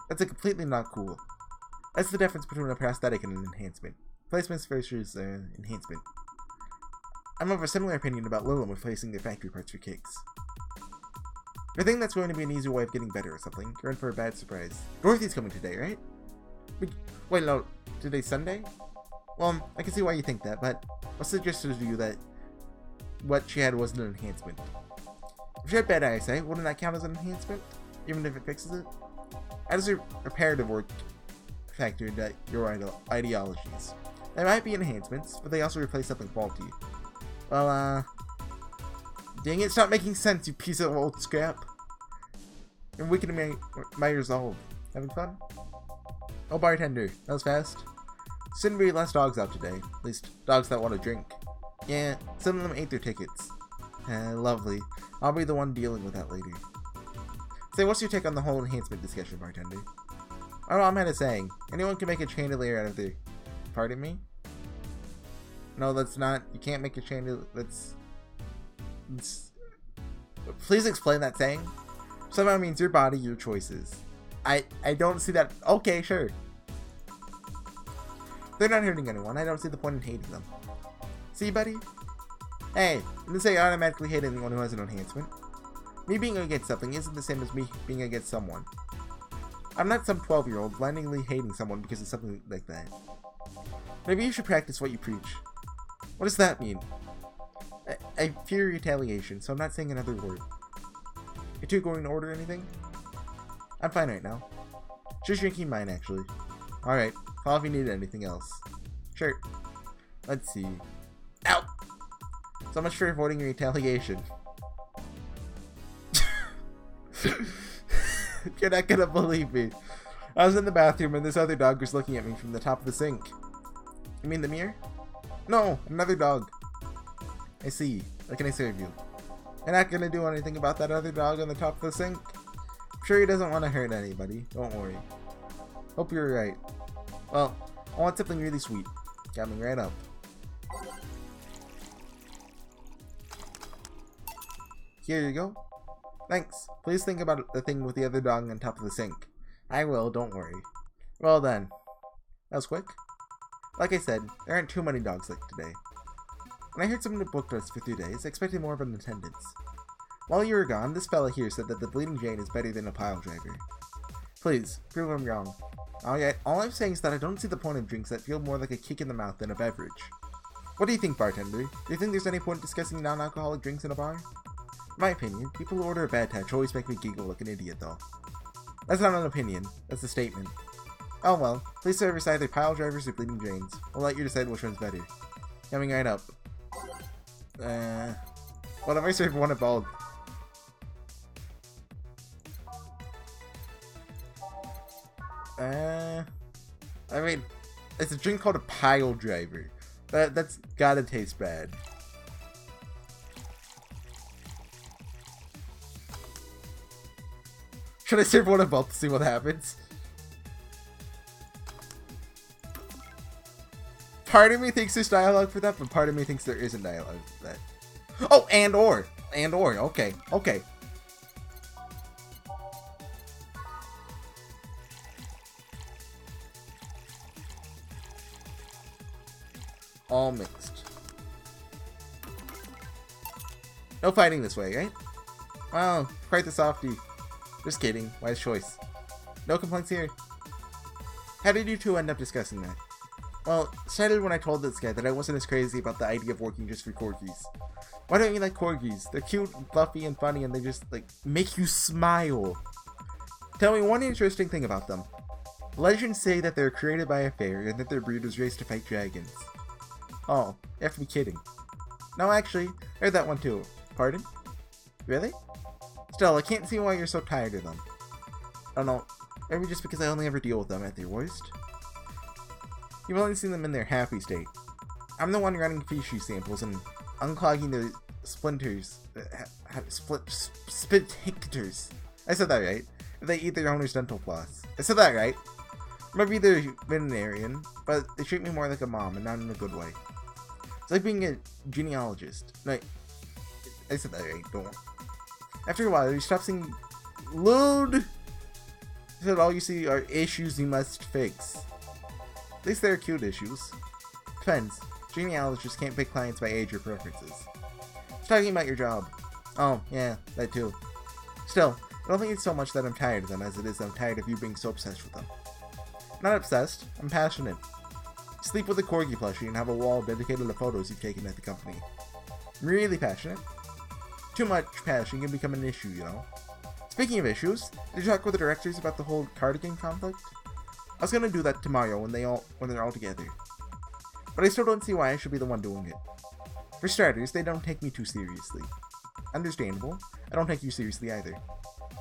Speaker 1: That's completely not cool. That's the difference between a prosthetic and an enhancement. Replacements versus enhancement. I'm of a similar opinion about Lilum replacing their factory parts for kicks. I think that's going to be an easy way of getting better or something. You're in for a bad surprise. Dorothy's coming today, right? Wait, no. Today's Sunday? Well, I can see why you think that, but I'll suggest to you that what she had was an enhancement. If she had bad eyesight, wouldn't that count as an enhancement? Even if it fixes it? How does a reparative work factor into your ideologies? They might be enhancements, but they also replace something faulty. Well, dang it, stop making sense, you piece of old scrap. You're weakening my resolve. Having fun? Oh, bartender, that was fast. Shouldn't be less dogs out today. At least, dogs that want to drink. Yeah, some of them ate their tickets. Lovely. I'll be the one dealing with that later. Say, what's your take on the whole enhancement discussion, bartender? Oh, I'm at a saying. Anyone can make a chandelier out of their... Pardon me? No, that's not... You can't make a chandelier... That's... Please explain that saying. Somehow means your body, your choices. I don't see that... Okay, sure. They're not hurting anyone. I don't see the point in hating them. See, buddy? Hey, I didn't say I automatically hate anyone who has an enhancement. Me being against something isn't the same as me being against someone. I'm not some 12-year-old blindly hating someone because of something like that. Maybe you should practice what you preach. What does that mean? I fear retaliation, so I'm not saying another word. You two going to order anything? I'm fine right now. Just drinking mine, actually. Alright, call if you need anything else. Sure. Let's see. Ow! So much for avoiding retaliation. You're not gonna believe me. I was in the bathroom and this other dog was looking at me from the top of the sink. You mean the mirror? No, another dog. I see. What can I serve you? You're not gonna do anything about that other dog on the top of the sink? I'm sure he doesn't want to hurt anybody. Don't worry. Hope you're right. Well, I want something really sweet. Coming right up. Here you go. Thanks. Please think about the thing with the other dog on top of the sink. I will, don't worry. Well then. That was quick. Like I said, there aren't too many dogs like today. When I heard someone had booked us for 3 days, I expected more of an attendance. While you were gone, this fella here said that the Bleeding Jane is better than a pile driver. Please, prove I'm wrong. All I'm saying is that I don't see the point of drinks that feel more like a kick in the mouth than a beverage. What do you think, bartender? Do you think there's any point discussing non-alcoholic drinks in a bar? In my opinion, people who order a bad touch always make me giggle like an idiot, though. That's not an opinion, that's a statement. Oh well, please serve us either pile drivers or Bleeding Janes. We'll let you decide which one's better. Coming right up. What if I serve one of both? I mean, it's a drink called a pile driver. That's gotta taste bad. Should I serve one of both to see what happens? Part of me thinks there's dialogue for that, but part of me thinks there isn't dialogue for that. Oh, and or. Okay, okay. All mixed. No fighting this way, right? Wow, quite the softie. Just kidding. Wise choice. No complaints here. How did you two end up discussing that? Well, it started when I told this guy that I wasn't as crazy about the idea of working just for corgis. Why don't you like corgis? They're cute and fluffy and funny and they just, like, make you smile. Tell me one interesting thing about them. Legends say that they're created by a fairy and that their breed was raised to fight dragons. Oh, you have to be kidding. No, actually, I heard that one too. Pardon? Really? Still, I can't see why you're so tired of them. I don't know. Maybe just because I only ever deal with them at their worst? You've only seen them in their happy state. I'm the one running fishy samples and unclogging their splinters. Sphincters. I said that right. They eat their owner's dental floss. I said that right. Maybe they're veterinarian, but they treat me more like a mom and not in a good way. It's like being a genealogist. No, I said that right, don't worry. After a while, you stop saying load. Said all you see are issues you must fix. At least they're cute issues. Depends. Genealogists can't pick clients by age or preferences. Just talking about your job. Oh, yeah, that too. Still, I don't think it's so much that I'm tired of them as it is I'm tired of you being so obsessed with them. I'm not obsessed, I'm passionate. You sleep with a corgi plushie and have a wall dedicated to photos you've taken at the company. I'm really passionate. Too much passion can become an issue, you know. Speaking of issues, did you talk with the directors about the whole cardigan conflict? I was gonna do that tomorrow when they're all together. But I still don't see why I should be the one doing it. For starters, they don't take me too seriously. Understandable. I don't take you seriously either.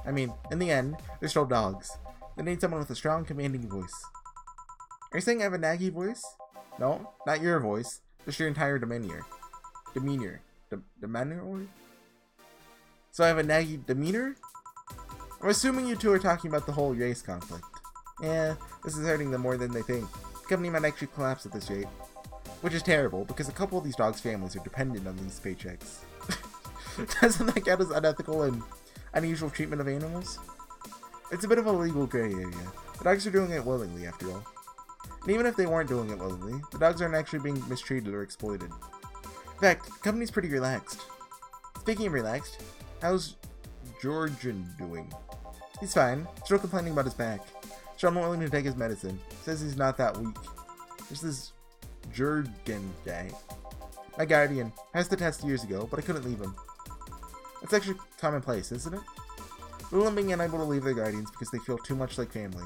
Speaker 1: I mean, in the end, they're still dogs. They need someone with a strong, commanding voice. Are you saying I have a naggy voice? No, not your voice. Just your entire demeanor. Demeanor. So I have a naggy demeanor? I'm assuming you two are talking about the whole race conflict. Yeah, this is hurting them more than they think. The company might actually collapse at this rate. Which is terrible, because a couple of these dogs' families are dependent on these paychecks. Doesn't that count as unethical and unusual treatment of animals? It's a bit of a legal gray area. The dogs are doing it willingly, after all. And even if they weren't doing it willingly, the dogs aren't actually being mistreated or exploited. In fact, the company's pretty relaxed. Speaking of relaxed, how's Georgian doing? He's fine, still complaining about his back. Still unwilling to take his medicine. Says he's not that weak. There's this Jurgen guy. My guardian. Passed the test years ago, but I couldn't leave him. It's actually commonplace, isn't it? Little being unable to leave their guardians because they feel too much like family.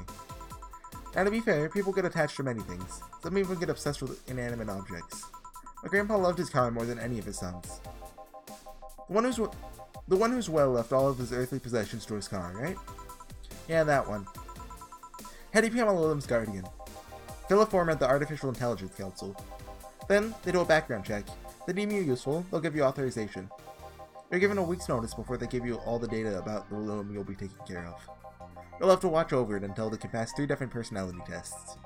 Speaker 1: Now to be fair, people get attached to many things. Some even get obsessed with inanimate objects. My grandpa loved his car more than any of his sons. The one who's well left all of his earthly possessions to his car, right? Yeah, that one. How do you become a Lilim's guardian? Fill a form at the Artificial Intelligence Council. Then, they do a background check. If they deem you useful, they'll give you authorization. You're given a week's notice before they give you all the data about the Lilim you'll be taking care of. You'll have to watch over it until they can pass 3 different personality tests.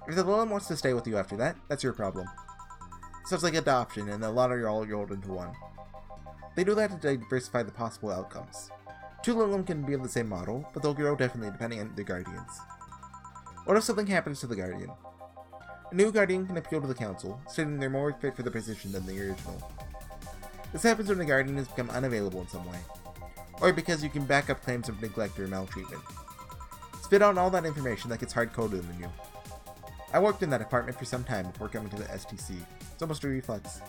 Speaker 1: If the Lilim wants to stay with you after that, that's your problem. Sounds like adoption, and they'll lottery all rolled into one. They do that to diversify the possible outcomes. 2 Lilim can be of the same model, but they'll grow differently depending on their guardians. What if something happens to the guardian? A new guardian can appeal to the council, stating they're more fit for the position than the original. This happens when the guardian has become unavailable in some way, or because you can back up claims of neglect or maltreatment. Spit out all that information that gets hard-coded in you. I worked in that department for some time before coming to the STC. It's almost a reflex.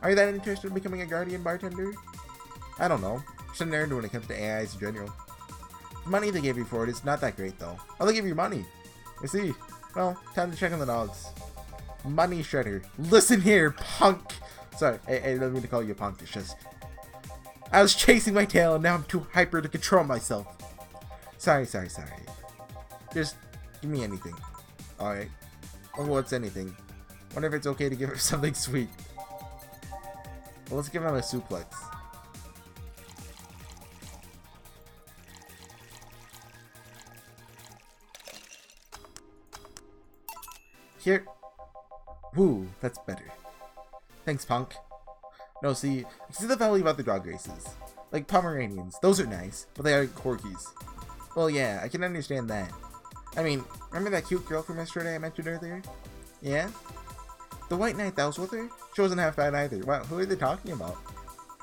Speaker 1: Are you that interested in becoming a guardian bartender? I don't know. Just a nerd when it comes to AIs in general. The money they gave you for it is not that great though. Oh, they give you money. I see. Well, time to check on the dogs. Money shredder. Listen here, punk! Sorry, I didn't mean to call you a punk, it's just... I was chasing my tail and now I'm too hyper to control myself. Sorry. Just give me anything. Alright. Oh, what's anything? Wonder if it's okay to give her something sweet. Well, let's give him a suplex. Here. Woo, that's better. Thanks, punk. No, see the value about the dog races. Like Pomeranians, those are nice, but they aren't corgis. Well, yeah, I can understand that. I mean, remember that cute girl from yesterday I mentioned earlier? Yeah? The white knight that was with her? She wasn't half bad either. Wow, who are they talking about?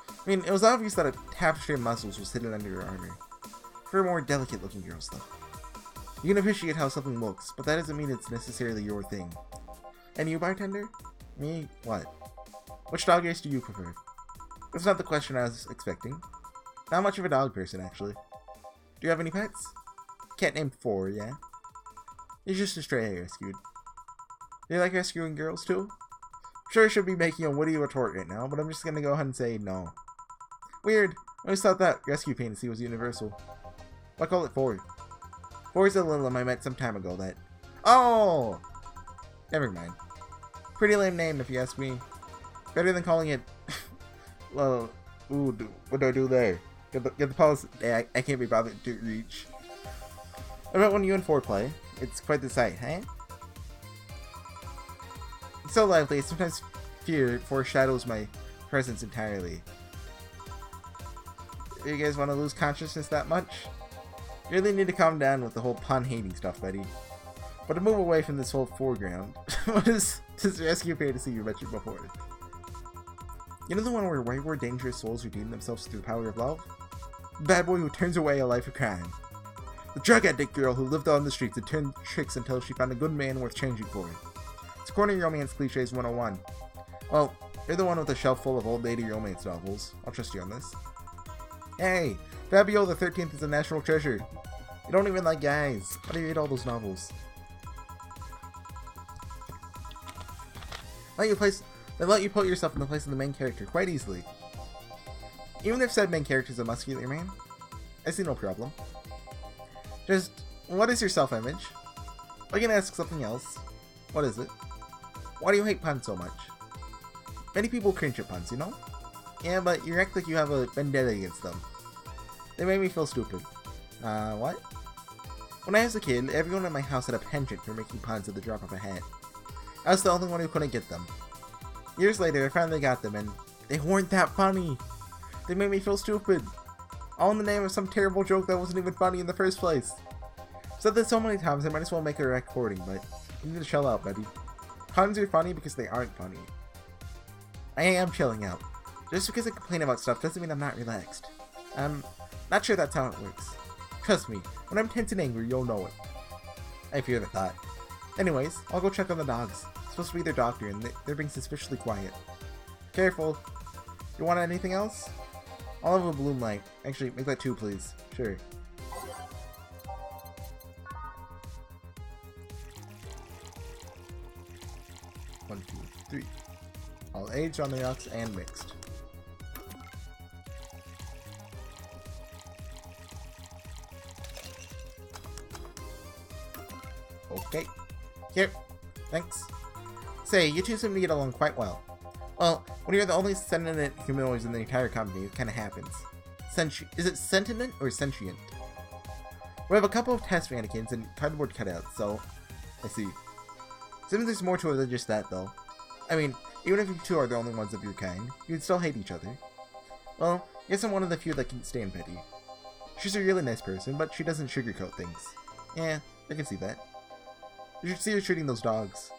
Speaker 1: I mean, it was obvious that a tapestry of muscles was hidden under her armor. For more delicate looking girls, though. You can appreciate how something looks, but that doesn't mean it's necessarily your thing. And you, bartender? Me? What? Which dog race do you prefer? That's not the question I was expecting. Not much of a dog person, actually. Do you have any pets? Cat named 4, yeah? He's just a stray I rescued. Do you like rescuing girls, too? I'm sure I should be making a witty retort right now, but I'm just gonna go ahead and say no. Weird. I always thought that rescue fantasy was universal. Why call it 4? 4 is a Lilim I met some time ago that... Oh! Never mind. Pretty lame name, if you ask me. Better than calling it... well, ooh, what do I do there? Get the policy... I can't be bothered to reach. What about when you and 4 play? It's quite the sight, huh? It's so lively, sometimes fear foreshadows my presence entirely. You guys want to lose consciousness that much? You really need to calm down with the whole pun-hating stuff, buddy. But to move away from this whole foreground, what is this rescue fantasy you mentioned before? You know the one where wayward, dangerous souls redeem themselves through the power of love? The bad boy who turns away a life of crime. The drug addict girl who lived on the streets and turned tricks until she found a good man worth changing for. It's corny romance cliches 101. Well, you're the one with a shelf full of old lady romance novels. I'll trust you on this. Hey, Fabio the 13th is a national treasure. You don't even like guys. Why do you read all those novels? They let you put yourself in the place of the main character quite easily. Even if said main character is a muscular man, I see no problem. Just, what is your self-image? I can ask something else. What is it? Why do you hate puns so much? Many people cringe at puns, you know? Yeah, but you act like you have a vendetta against them. They make me feel stupid. What? When I was a kid, everyone in my house had a penchant for making puns at the drop of a hat. I was the only one who couldn't get them. Years later, I finally got them, and they weren't that funny. They made me feel stupid. All in the name of some terrible joke that wasn't even funny in the first place. I've said this so many times, I might as well make a recording, but you need to chill out, buddy. Puns are funny because they aren't funny. I am chilling out. Just because I complain about stuff doesn't mean I'm not relaxed. I'm not sure that's how it works. Trust me, when I'm tense and angry, you'll know it. I fear the thought. Anyways, I'll go check on the dogs. I'm supposed to be their doctor, and they're being suspiciously quiet. Careful. You want anything else? I'll have a balloon light. Actually, make that 2, please. Sure. One, 2, 3. All aged on the rocks and mixed. Okay. Here. Thanks. Say, you two seem to get along quite well. Well, when you're the only sentient humanoids in the entire company, it kinda happens. Is it sentient or sentient? We have a couple of test mannequins and cardboard cutouts, so... I see. Seems there's more to it than just that, though. I mean, even if you two are the only ones of your kind, you'd still hate each other. Well, I guess I'm one of the few that can stand Betty. She's a really nice person, but she doesn't sugarcoat things. Yeah, I can see that. You should see her treating those dogs.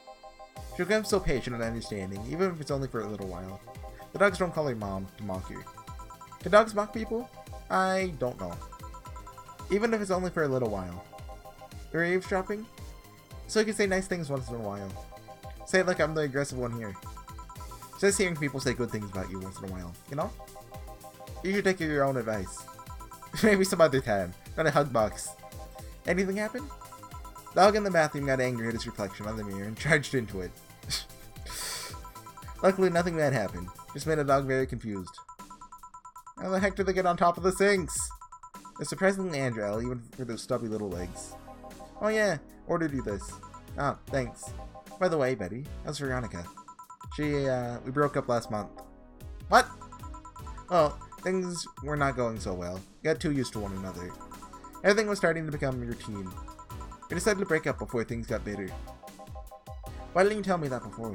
Speaker 1: She'll become so patient and understanding, even if it's only for a little while. The dogs don't call her mom to mock her. Can dogs mock people? I don't know. Even if it's only for a little while. You're eavesdropping? So you can say nice things once in a while. Say it like I'm the aggressive one here. Just hearing people say good things about you once in a while, you know? You should take your own advice. Maybe some other time, not a hug box. Anything happen? Dog in the bathroom got angry at his reflection on the mirror and charged into it. Luckily, nothing bad happened. Just made a dog very confused. How the heck did they get on top of the sinks? They're surprisingly agile, even for those stubby little legs. Oh yeah, ordered you this. Ah, thanks. By the way, Betty, how's Veronica? We broke up last month. What? Well, things were not going so well. We got too used to one another. Everything was starting to become routine. We decided to break up before things got bitter. Why didn't you tell me that before?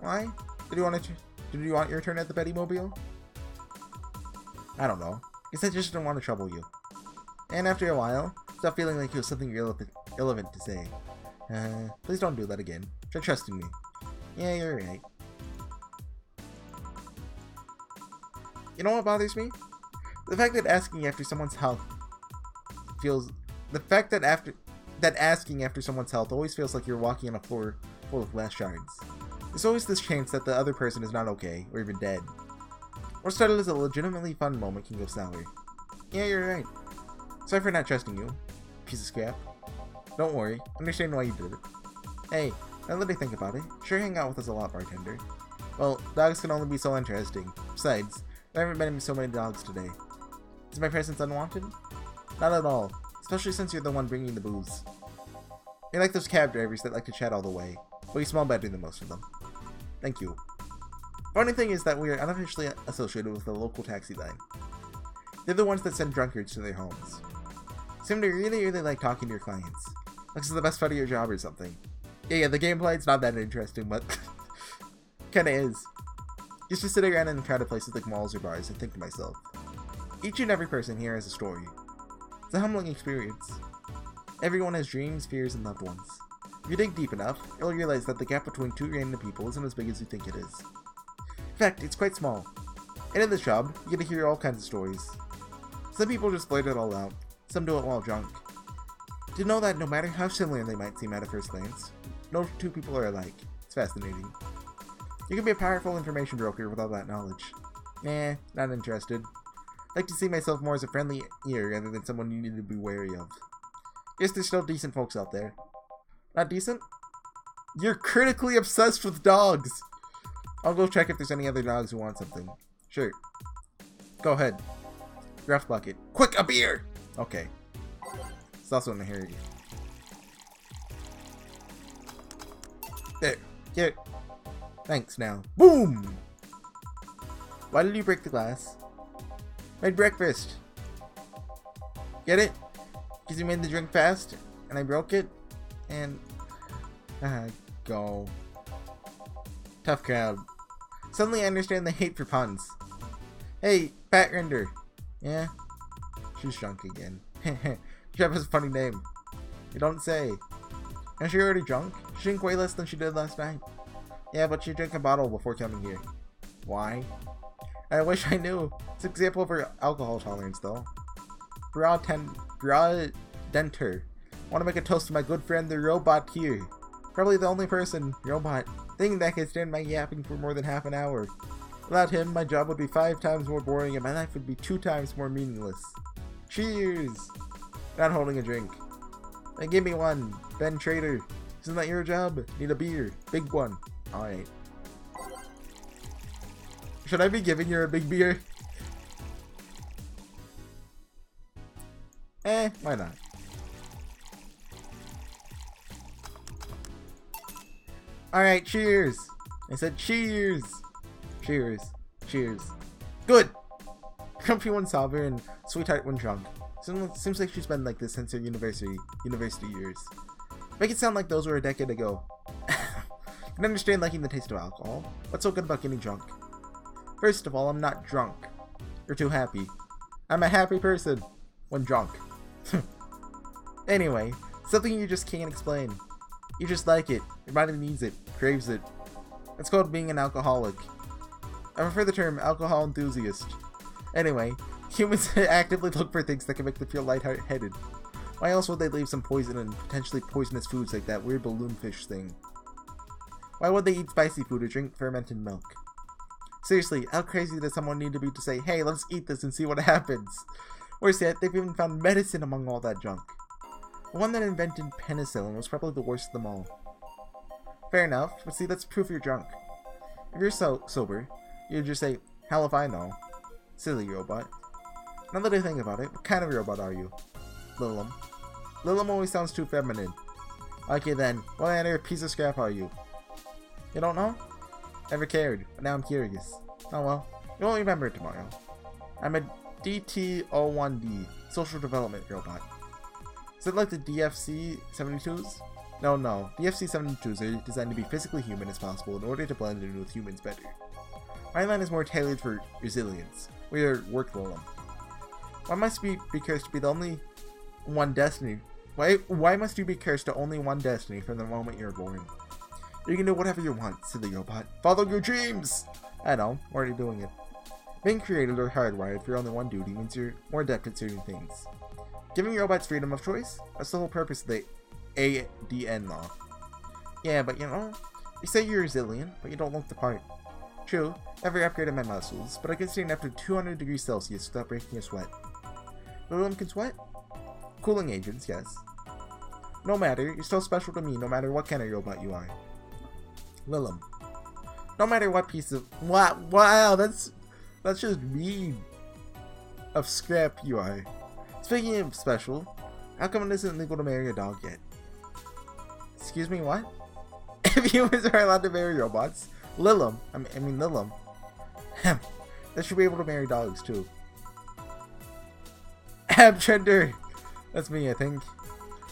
Speaker 1: Why? Did you want your turn at the Betty Mobile? I don't know. Guess I just didn't want to trouble you. And after a while, stopped feeling like it was something relevant to say. Please don't do that again. Try trusting me. Yeah, you're right. You know what bothers me? The fact that asking after someone's health asking after someone's health always feels like you're walking on a floor full of glass shards. There's always this chance that the other person is not okay, or even dead. What started as a legitimately fun moment can go sour. Yeah, you're right. Sorry for not trusting you, piece of scrap. Don't worry, I understand why you did it. Hey, now that I think about it, sure hang out with us a lot, bartender. Well, dogs can only be so interesting. Besides, there haven't been so many dogs today. Is my presence unwanted? Not at all, especially since you're the one bringing the booze. You're like those cab drivers that like to chat all the way, but you smell better than most of them. Thank you. Funny thing is that we are unofficially associated with the local taxi line. They're the ones that send drunkards to their homes. Seem to really like talking to your clients. Like it's the best part of your job or something. Yeah, the gameplay's not that interesting, but kinda is. Used to sit around in crowded places like malls or bars and think to myself, each and every person here has a story. It's a humbling experience. Everyone has dreams, fears, and loved ones. If you dig deep enough, you'll realize that the gap between two random people isn't as big as you think it is. In fact, it's quite small. And in this job, you get to hear all kinds of stories. Some people just blurt it all out. Some do it while drunk. Do you know that no matter how similar they might seem at a first glance, no two people are alike? It's fascinating. You can be a powerful information broker with all that knowledge. Nah, not interested. I like to see myself more as a friendly ear rather than someone you need to be wary of. Yes, there's still decent folks out there. Not decent? You're critically obsessed with dogs! I'll go check if there's any other dogs who want something. Sure. Go ahead. Rough bucket. Quick, a beer! Okay. It's also in a hurry. There. Get it. Thanks now. Boom! Why did you break the glass? Made breakfast. Get it? Because you made the drink fast, and I broke it, and... go. Tough crowd. Suddenly I understand the hate for puns. Hey, Pat Render. Yeah? She's drunk again. Jeff has a funny name. You don't say. Is she already drunk? She drank way less than she did last night. Yeah, but she drank a bottle before coming here. Why? I wish I knew. It's an example of her alcohol tolerance, though. Bra Denter. Want to make a toast to my good friend, the robot here. Probably the only person, robot, thing that can stand my yapping for more than half an hour. Without him, my job would be 5 times more boring and my life would be 2 times more meaningless. Cheers! Not holding a drink. Then give me one, Ben Trader. Isn't that your job? Need a beer. Big one. Alright. Should I be giving you a big beer? Why not? Alright, cheers! I said cheers! Cheers. Cheers. Good! Comfy when sober and sweetheart when drunk. Seems like she's been like this since her university years. Make it sound like those were a decade ago. I can understand liking the taste of alcohol. What's so good about getting drunk? First of all, I'm not drunk. You're too happy. I'm a happy person when drunk. Anyway, something you just can't explain. You just like it. Your body needs it. Craves it. It's called being an alcoholic. I prefer the term alcohol enthusiast. Anyway, humans actively look for things that can make them feel lightheaded. Why else would they leave some poison and potentially poisonous foods like that weird balloonfish thing? Why would they eat spicy food or drink fermented milk? Seriously, how crazy does someone need to be to say, hey, let's eat this and see what happens? Worse yet, they've even found medicine among all that junk. The one that invented penicillin was probably the worst of them all. Fair enough, but see, that's proof you're drunk. If you're sober, you'd just say, hell if I know. Silly robot. Now that I think about it, what kind of robot are you? Lilum. Lilum always sounds too feminine. Okay then, what other piece of scrap are you? You don't know? Never cared, but now I'm curious. Oh well, you won't remember it tomorrow. I'm a DT-01D, Social Development Robot. Is it like the DFC-72s? No, DFC-72s are designed to be physically human as possible in order to blend in with humans better. My line is more tailored for resilience. We are work Lilum. Why must we be cursed to be the only one destiny? Why must you be cursed to only one destiny from the moment you're born? You can do whatever you want, silly robot. Follow your dreams! I know, I'm already doing it. Being created or hardwired for only one duty means you're more adept at certain things. Giving robots freedom of choice? That's the whole purpose of the ADN law. Yeah, but you know, you say you're resilient, but you don't look the part. True, never upgraded my muscles, but I can stand up to 200 degrees Celsius without breaking a sweat. Lilum can sweat? Cooling agents, yes. No matter, you're still special to me no matter what kind of robot you are. Lilum. No matter what piece of... Wow, that's just mean. Of scrap you are. Speaking of special, how come it isn't legal to marry a dog yet? Excuse me, what? If humans are allowed to marry robots, Lilum, they should be able to marry dogs too. Abgender! That's me, I think.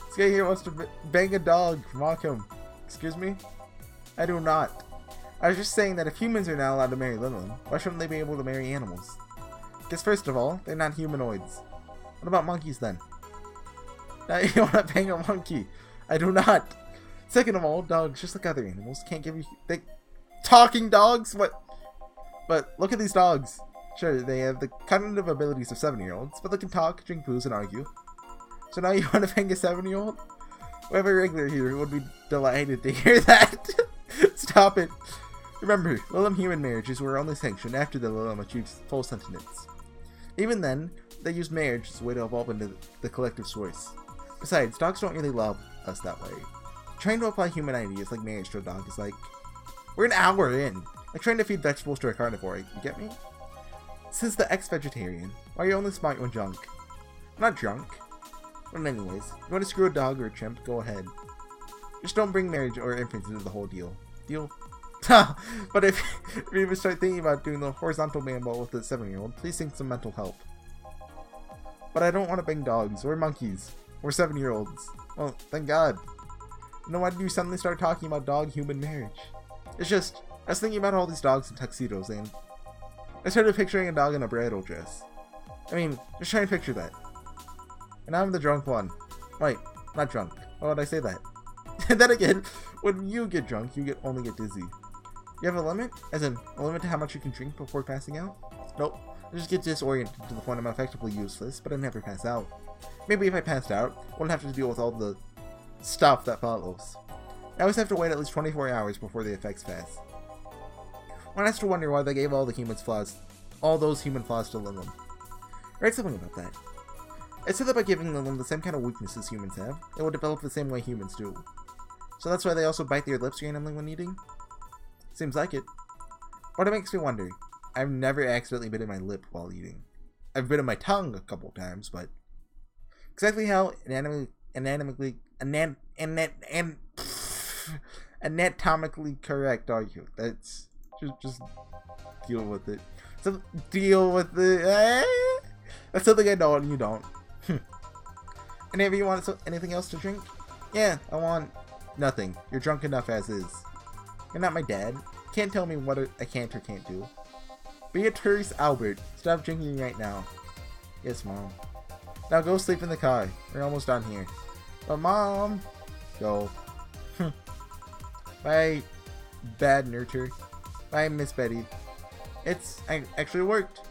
Speaker 1: This guy here wants to bang a dog. Mock him. Excuse me? I do not. I was just saying that if humans are not allowed to marry Lilum, why shouldn't they be able to marry animals? Because first of all, they're not humanoids. What about monkeys then? Now you want to bang a monkey. I do not. Second of all, dogs, just like other animals, can't give you... Talking dogs? What? But look at these dogs. Sure, they have the cognitive abilities of 7-year-olds, but they can talk, drink booze, and argue. So now you want to bang a 7-year-old? We have a regular here who would be delighted to hear that. Stop it. Remember, Lilim human marriages were only sanctioned after the Lilim achieves full sentience. Even then, they used marriage as a way to evolve into the collective source. Besides, dogs don't really love us that way. Trying to apply human ideas like marriage to a dog is like, we're an hour in. Like trying to feed vegetables to a carnivore, you get me? Since the ex-vegetarian, why are you only smart when drunk? I'm not drunk. But anyways, you want to screw a dog or a chimp, go ahead. Just don't bring marriage or infants into the whole deal. Deal? But if you even start thinking about doing the horizontal mambo with a 7-year-old, please seek some mental help. But I don't want to bang dogs, or monkeys, or 7-year-olds. Well, thank God. You know, why did you suddenly start talking about dog-human marriage? It's just, I was thinking about all these dogs in tuxedos, and I started picturing a dog in a bridal dress. I mean, just try and picture that. And I'm the drunk one. Wait, not drunk. Why would I say that? And then again, when you get drunk, you only get dizzy. You have a limit? As in, a limit to how much you can drink before passing out? Nope. I just get disoriented to the point I'm effectively useless, but I never pass out. Maybe if I passed out, I wouldn't have to deal with all the stuff that follows. I always have to wait at least 24 hours before the effects pass. One has to wonder why they gave all those human flaws to Lilim. Write something about that. It said that by giving Lilim the same kind of weaknesses humans have, it would develop the same way humans do. So that's why they also bite their lips randomly when eating? Seems like it. But it makes me wonder. I've never accidentally bitten my lip while eating. I've bitten my tongue a couple times, but exactly how anatomically correct are you? That's just deal with it. So deal with it. That's something I know and you don't. Any of you want anything else to drink? Yeah, I want nothing. You're drunk enough as is. You're not my dad. Can't tell me what I can't or can't do. Beatrice Albert, stop drinking right now. Yes, Mom. Now go sleep in the car. We're almost done here. But Mom, go. Bye, bad nurture. Bye, Miss Betty. It's actually worked.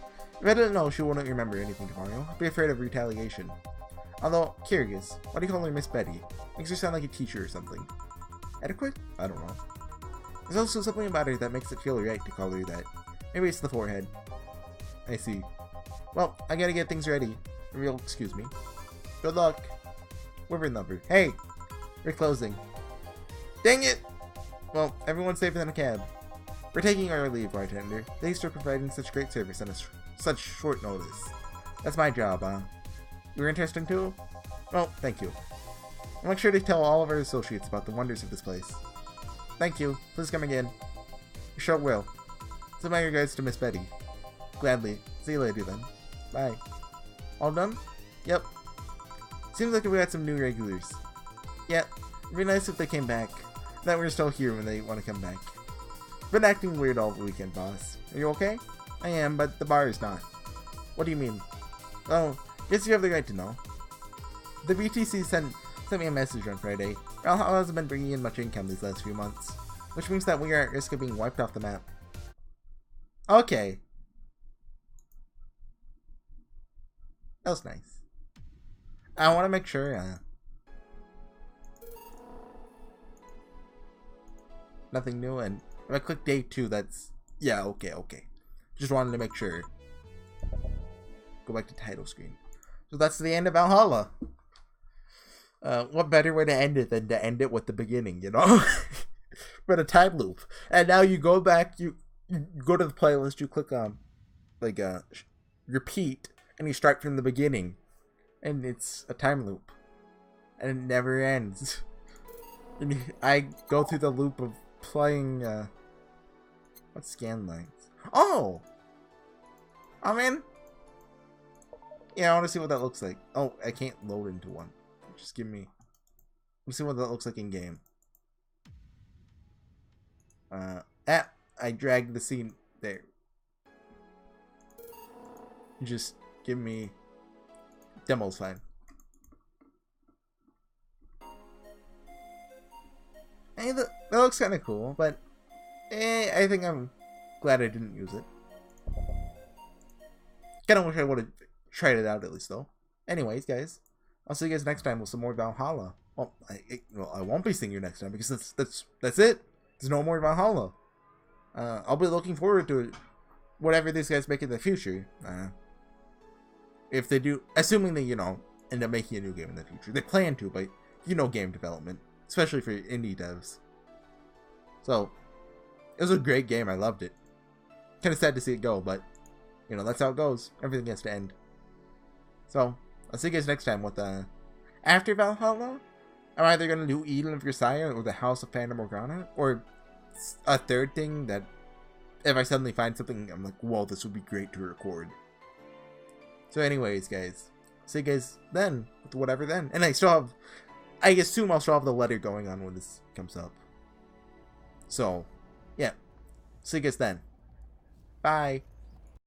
Speaker 1: If I didn't know, she wouldn't remember anything tomorrow. I'd be afraid of retaliation. Although, curious, why do you call her Miss Betty? Makes her sound like a teacher or something. Adequate? I don't know. There's also something about her that makes it feel right to call her that. Maybe it's the forehead. I see. Well, I gotta get things ready. Real, excuse me. Good luck. Wyvern Lover. Hey! We're closing. Dang it! Well, everyone's safer than a cab. We're taking our leave, bartender. Thanks for providing such great service on such short notice. That's my job, huh? You're interesting too? Well, thank you. I'll make sure to tell all of our associates about the wonders of this place. Thank you. Please come again. You sure will. Send my regards to Miss Betty. Gladly. See you later then. Bye. All done? Yep. Seems like we got some new regulars. Yeah, it'd be nice if they came back. That we're still here when they want to come back. Been acting weird all the weekend, boss. Are you okay? I am, but the bar is not. What do you mean? Oh, guess you have the right to know. The BTC sent me a message on Friday. Valhalla hasn't been bringing in much income these last few months, which means that we are at risk of being wiped off the map. Okay. That was nice. I want to make sure, nothing new, and if I click day 2, that's, yeah, okay. Just wanted to make sure. Go back to title screen. So that's the end of Valhalla. What better way to end it than to end it with the beginning, you know? But a time loop. And now you go back, you go to the playlist, you click on, like, repeat, and you start from the beginning. And it's a time loop. And it never ends. And I go through the loop of playing, what scan lines? Oh! I'm in? Yeah, I want to see what that looks like. Oh, I can't load into one. Just give me... Let's see what that looks like in game. I dragged the scene there. Just give me... Demo's fine. Hey, that looks kind of cool, but I think I'm glad I didn't use it. Kind of wish I would have tried it out at least, though. Anyways, guys, I'll see you guys next time with some more Valhalla. Well, I won't be seeing you next time because that's it. There's no more Valhalla. I'll be looking forward to whatever these guys make in the future. If they do, assuming they, end up making a new game in the future. They plan to, but game development, especially for indie devs. So, it was a great game. I loved it. Kind of sad to see it go, but, that's how it goes. Everything has to end. So, I'll see you guys next time with, after Valhalla, I'm either going to do Eden of Versailles or the House of Phantom Morgana, or a third thing that, if I suddenly find something, I'm like, whoa, this would be great to record. So anyways, guys, see you guys then, with whatever then. And I assume I'll still have the letter going on when this comes up. So, yeah, see you guys then. Bye.